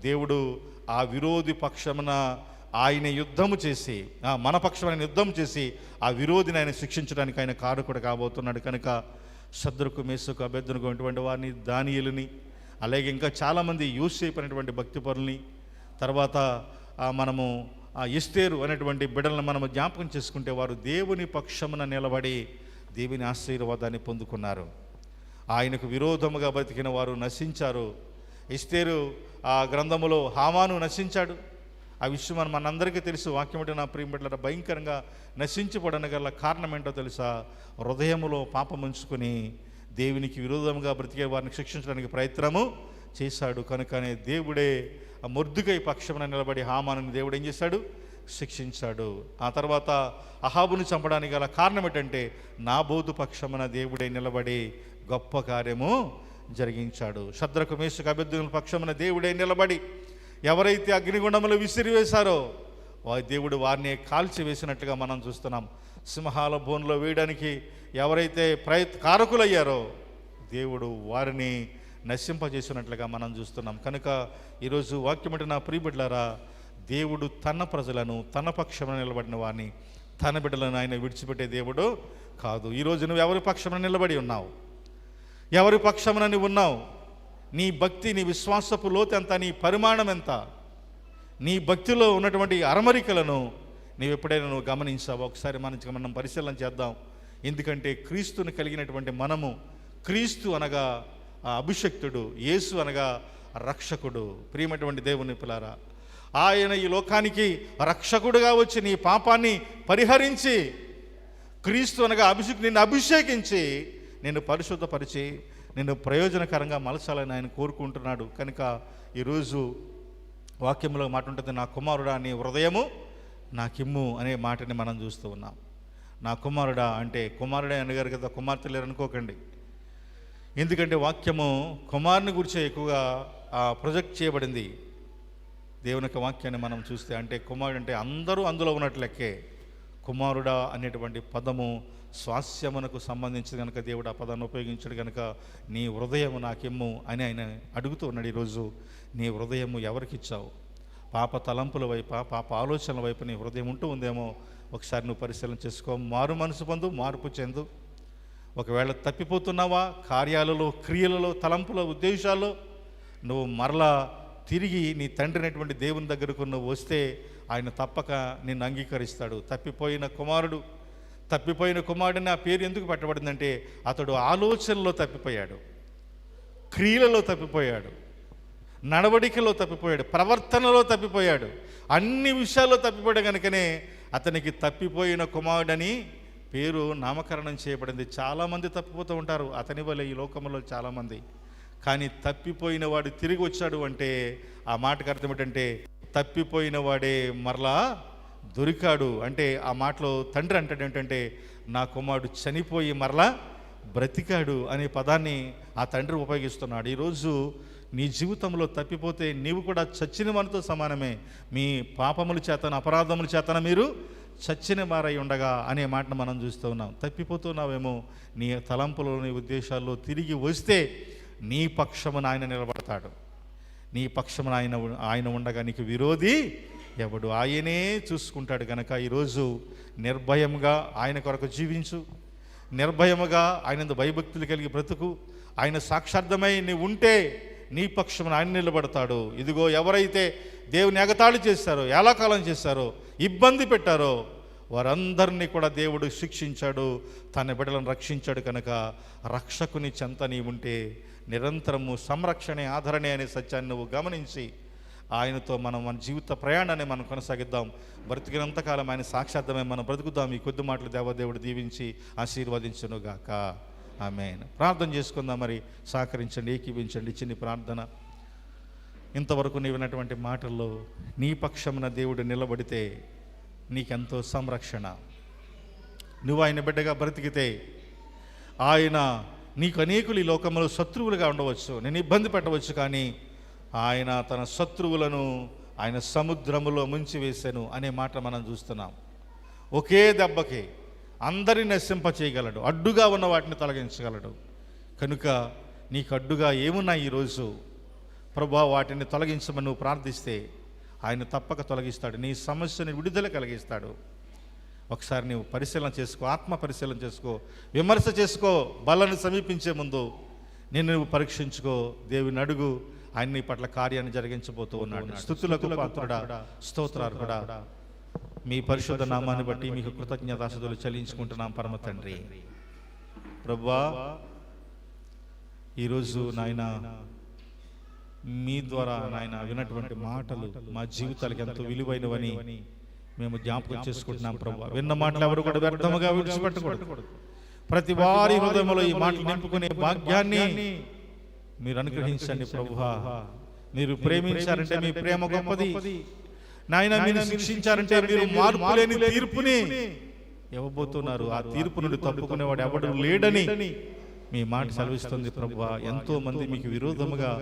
దేవుడు ఆ విరోధి పక్షమున ఆయన యుద్ధము చేసి, మన పక్షమైన యుద్ధం చేసి ఆ విరోధిని ఆయన శిక్షించడానికి ఆయన కారకుడు కాబోతున్నాడు. కనుక శద్రకు, మేషకు, అబేద్నెగో అటువంటి వారిని, దానియేలుని, అలాగే ఇంకా చాలామంది యోసేపు అనేటువంటి భక్తి పరుల్ని, తర్వాత మనము ఎస్తేరు అనేటువంటి బిడ్డలను మనము జ్ఞాపకం చేసుకుంటే వారు దేవుని పక్షమున నిలబడి దేవుని ఆశీర్వాదాన్ని పొందుకున్నారు. ఆయనకు విరోధముగా బ్రతికిన వారు నశించారు. ఎస్తేరు ఆ గ్రంథములో హామాను నశించాడు. ఆ విషయం మనందరికీ తెలుసు. వాక్యం అంటే నా ప్రియ బిడ్డలారా, భయంకరంగా నశించబడన గల కారణం ఏంటో తెలుసా? హృదయములో పాపం ఉంచుకొని దేవునికి విరోధముగా బ్రతికే వారిని శిక్షించడానికి ప్రయత్నము చేశాడు. కనుకనే దేవుడే మొర్దుకై పక్షమున నిలబడి హామానుని దేవుడు ఏం చేశాడు? శిక్షించాడు. ఆ తర్వాత అహాబుని చంపడానికి గల కారణం ఏంటంటే నాబోతు పక్షమున దేవుడే నిలబడి గొప్ప కార్యము జరిగించాడు. శద్రకు, మేషకు, అబేద్నెగో పక్షమున దేవుడే నిలబడి ఎవరైతే అగ్నిగుండములు విసిరివేశారో దేవుడు వారిని కాల్చివేసినట్లుగా మనం చూస్తున్నాం. సింహాల బోన్లో వేయడానికి ఎవరైతే కారకులయ్యారో దేవుడు వారిని నశింపజేసినట్లుగా మనం చూస్తున్నాం. కనుక ఈరోజు వాక్యం అంటే నా ప్రియ బిడ్డలారా, దేవుడు తన ప్రజలను, తన పక్షమున నిలబడిన వారిని, తన బిడ్డలను ఆయన విడిచిపెట్టే దేవుడు కాదు. ఈరోజు నువ్వు ఎవరి పక్షమున నిలబడి ఉన్నావు? ఎవరి పక్షమున నువ్వు ఉన్నావు? నీ భక్తి, నీ విశ్వాసపు లోతు ఎంత? నీ పరిమాణం ఎంత? నీ భక్తిలో ఉన్నటువంటి అరమరికలను నీవు ఎప్పుడైనా నువ్వు గమనించావు? ఒకసారి మనం పరిశీలన చేద్దాం. ఎందుకంటే క్రీస్తుని కలిగినటువంటి మనము, క్రీస్తు అనగా అభిషక్తుడు, యేసు అనగా రక్షకుడు. ప్రియమైనటువంటి దేవుని పిల్లారా, ఆయన ఈ లోకానికి రక్షకుడుగా వచ్చి నీ పాపాన్ని పరిహరించి, క్రీస్తు అనగా నిన్ను అభిషేకించి, నిన్ను పరిశుద్ధపరిచి, నిన్ను ప్రయోజనకరంగా మలచాలని ఆయన కోరుకుంటున్నాడు. కనుక ఈరోజు వాక్యంలో మాట ఉంటుంది, నా కుమారుడా నీ హృదయము నాకిమ్ము అనే మాటని మనం చూస్తూ ఉన్నాం. నా కుమారుడా అంటే కుమారుడే అనగారు కదా, కుమార్తె లేరు అనుకోకండి. ఎందుకంటే వాక్యము కుమారుని గురించే ఎక్కువగా ప్రొజెక్ట్ చేయబడింది. దేవుని యొక్క వాక్యాన్ని మనం చూస్తే అంటే కుమారుడు అంటే అందరూ అందులో ఉన్నట్లెక్కే. కుమారుడా అనేటువంటి పదము స్వాస్యమునకు సంబంధించి కనుక దేవుడు ఆ పదాన్ని ఉపయోగించాడు. కనుక నీ హృదయము నాకిమ్ము అని ఆయన అడుగుతూ ఉన్నాడు. ఈరోజు నీ హృదయము ఎవరికి ఇచ్చావు? పాప తలంపుల వైపు, పాప ఆలోచనల వైపు నీ హృదయం ఉంటూ ఉందేమో ఒకసారి నువ్వు పరిశీలన చేసుకో. మారు మనసు పొందు, మార్పు చెందు. ఒకవేళ తప్పిపోతున్నావా కార్యాలలో, క్రియలలో, తలంపుల, ఉద్దేశాల్లో, నువ్వు మరలా తిరిగి నీ తండ్రి అయినటువంటి దేవుని దగ్గరకు నువ్వు వస్తే ఆయన తప్పక నిన్ను అంగీకరిస్తాడు. తప్పిపోయిన కుమారుడిని ఆ పేరు ఎందుకు పెట్టబడిందంటే అతడు ఆలోచనలో తప్పిపోయాడు, క్రియలలో తప్పిపోయాడు, నడవడికలో తప్పిపోయాడు, ప్రవర్తనలో తప్పిపోయాడు, అన్ని విషయాల్లో తప్పిపోయాడు. కనుకనే అతనికి తప్పిపోయిన కుమారుడని పేరు నామకరణం చేయబడింది. చాలామంది తప్పిపోతూ ఉంటారు అతని వల్ల ఈ లోకంలో చాలామంది. కానీ తప్పిపోయిన వాడు తిరిగి వచ్చాడు అంటే ఆ మాటకు అర్థం ఏంటంటే తప్పిపోయిన వాడే మరలా దొరికాడు. అంటే ఆ మాటలో తండ్రి అంటాడు ఏంటంటే నా కుమారుడు చనిపోయి మరలా బ్రతికాడు అనే పదాన్ని ఆ తండ్రి ఉపయోగిస్తున్నాడు. ఈరోజు నీ జీవితంలో తప్పిపోతే నీవు కూడా చచ్చిన వారితో సమానమే. మీ పాపముల చేతన, అపరాధముల చేతన మీరు చచ్చిన వారై ఉండగా అనే మాటను మనం చూస్తూ ఉన్నాం. తప్పిపోతున్నావేమో నీ తలంపులో, నీ ఉద్దేశాల్లో తిరిగి వస్తే నీ పక్షమున ఆయన నిలబడతాడు. నీ పక్షమున ఆయన ఉండగా నీకు విరోధి ఎవడు? ఆయనే చూసుకుంటాడు. కనుక ఈరోజు నిర్భయంగా ఆయన కొరకు జీవించు, నిర్భయముగా ఆయన భయభక్తులు కలిగి బ్రతుకు. ఆయన సాక్షార్థమై నీవు ఉంటే నీ పక్షమున ఆయన నిలబడతాడు. ఇదిగో ఎవరైతే దేవుని ఎగతాళి చేశారో, ఏలాకాలం చేశారో, ఇబ్బంది పెట్టారో వారందరినీ కూడా దేవుడు శిక్షించాడు, తన బిడ్డలను రక్షించాడు. కనుక రక్షకుని చెంత నీ ఉంటే నిరంతరము సంరక్షణ, ఆదరణ అనే సత్యాన్ని నువ్వు గమనించి ఆయనతో మన జీవిత ప్రయాణాన్ని మనం కొనసాగిద్దాం. బ్రతికినంతకాలం ఆయన సాక్షార్థమై మనం బ్రతుకుదాం. ఈ కొద్ది మాటలు దేవదేవుడు దీవించి ఆశీర్వదించునుగాక. ఆమేన్. ప్రార్థన చేసుకుందాం. మరి సహకరించండి, ఏకీవించండి. చిన్ని ప్రార్థన. ఇంతవరకు నీ విన్నటువంటి మాటల్లో నీ పక్షమున దేవుడు నిలబడితే నీకెంతో సంరక్షణ. నువ్వు ఆయన బిడ్డగా బ్రతికితే ఆయన నీకు అనేకులు ఈ లోకంలో శత్రువులుగా ఉండవచ్చు, నేను ఇబ్బంది పెట్టవచ్చు, కానీ ఆయన తన శత్రువులను ఆయన సముద్రములో ముంచివేశాను అనే మాట మనం చూస్తున్నాం. ఒకే దెబ్బకి అందరిని నశింప చేయగలడు, అడ్డుగా ఉన్న వాటిని తొలగించగలడు. కనుక నీకు అడ్డుగా ఏమున్నా ఈరోజు ప్రభువా వాటిని తొలగించమని నువ్వు ప్రార్థిస్తే ఆయన తప్పక తొలగిస్తాడు, నీ సమస్యని విడుదల కలిగిస్తాడు. ఒకసారి నీవు పరిశీలన చేసుకో, ఆత్మ పరిశీలన చేసుకో, విమర్శ చేసుకో. బలను సమీపించే ముందు నువ్వు పరీక్షించుకో, దేవుని అడుగు. ఆయన నీ పట్ల కార్యాన్ని జరిగించబోతూ ఉన్నాడు. స్తుతులకు పాత్రుడా, స్తోత్రార్హుడా, మీ పరిశుద్ధ నామాన్ని బట్టి మీకు కృతజ్ఞతాస్తుతులు చెల్లించుకుంటున్నాం పరమ తండ్రి. ప్రభువా ఈరోజు నాయన మీ ద్వారా నాయన విన్నటువంటి మాటలు మా జీవితాలకు ఎంతో విలువైనవని మేము జ్ఞాపకం చేసుకుంటున్నాం ప్రభువా. విన్న మాటలు ఎవరు కూడా వ్యర్థముగా విడిచిపెట్టకూడదు. ప్రతి వారి హృదయంలో ఈ మాటలు నింపుకునే భాగ్యాన్ని మీరు అనుగ్రహించండి ప్రభువా. మీరు ప్రేమించారంటే మీ ప్రేమ గొప్పది నాయన. మీరు శిక్షించారంటే మీరు మార్పు లేని తీర్పుని ఇవ్వబోతున్నారు. ఆ తీర్పు నుండి తప్పుకునేవాడు ఎవడు లేడని మీ మాట సెలవిస్తుంది ప్రభువా. ఎంతో మంది మీకు విరోధముగా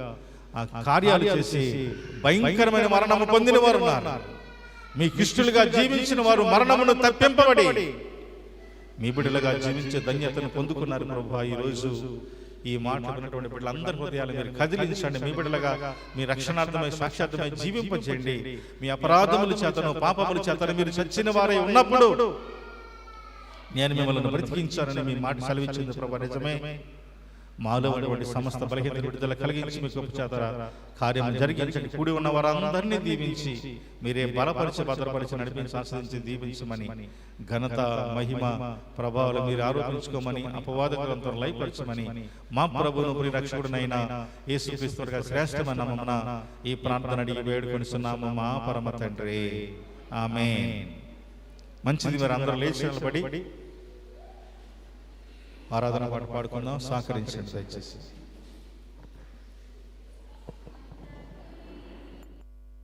ఆ కార్యాలు చేసి భయంకరమైన మరణము పొందిన వారు ఉన్నారు. మీకు ఇష్టలుగా జీవించిన వారు మరణమును తప్పింపబడి మీ బిడ్డలుగా జీవించే ధన్యతను పొందుకున్నారు ప్రభువా. ఈరోజు ఈ మాట విన్నటువంటి బిడ్డలందరి హృదయాలు మీరు కదిలించండి. మీ బిడ్డలుగా మీ రక్షణార్థమై సాక్షాత్మై జీవింపచేయండి. మీ అపరాధముల చేతను పాపముల చేతను మీరు చచ్చిన వారై ఉన్నప్పుడు నేను మిమ్మల్ని బ్రతికించానని మీ మాట సెలవిచ్చింది ప్రభువా. నిజమే. మాలో ఉన్నటువంటి సమస్త బలహీనతలు విడుదల కలిగించి మీ గొప్ప చేత కార్యం జరిగించండి. కూడి ఉన్న వారందరినీ దీవించి మీరే బలపరిచి భద్రపరిచి నడిపించి ఆస్వాదించి దీవించమని, ఘనత మహిమ ప్రభావాలు మీరు ఆరోపించుకోమని, అపవాదకులంతా లయపరచమని మా ప్రభువును ప్రియ రక్షకుడినైన యేసుక్రీస్తు వారి శ్రేష్టమైన నామమున ఈ ప్రార్థన అడిగి వేడుకొనిస్తున్నాము మా పరమ తండ్రి. ఆమేన్. మంచిది. మీరు అందరూ లేచి నిలబడి ఆరాధన పాట పాడుకుందాం. సహకరించండి దయచేసి.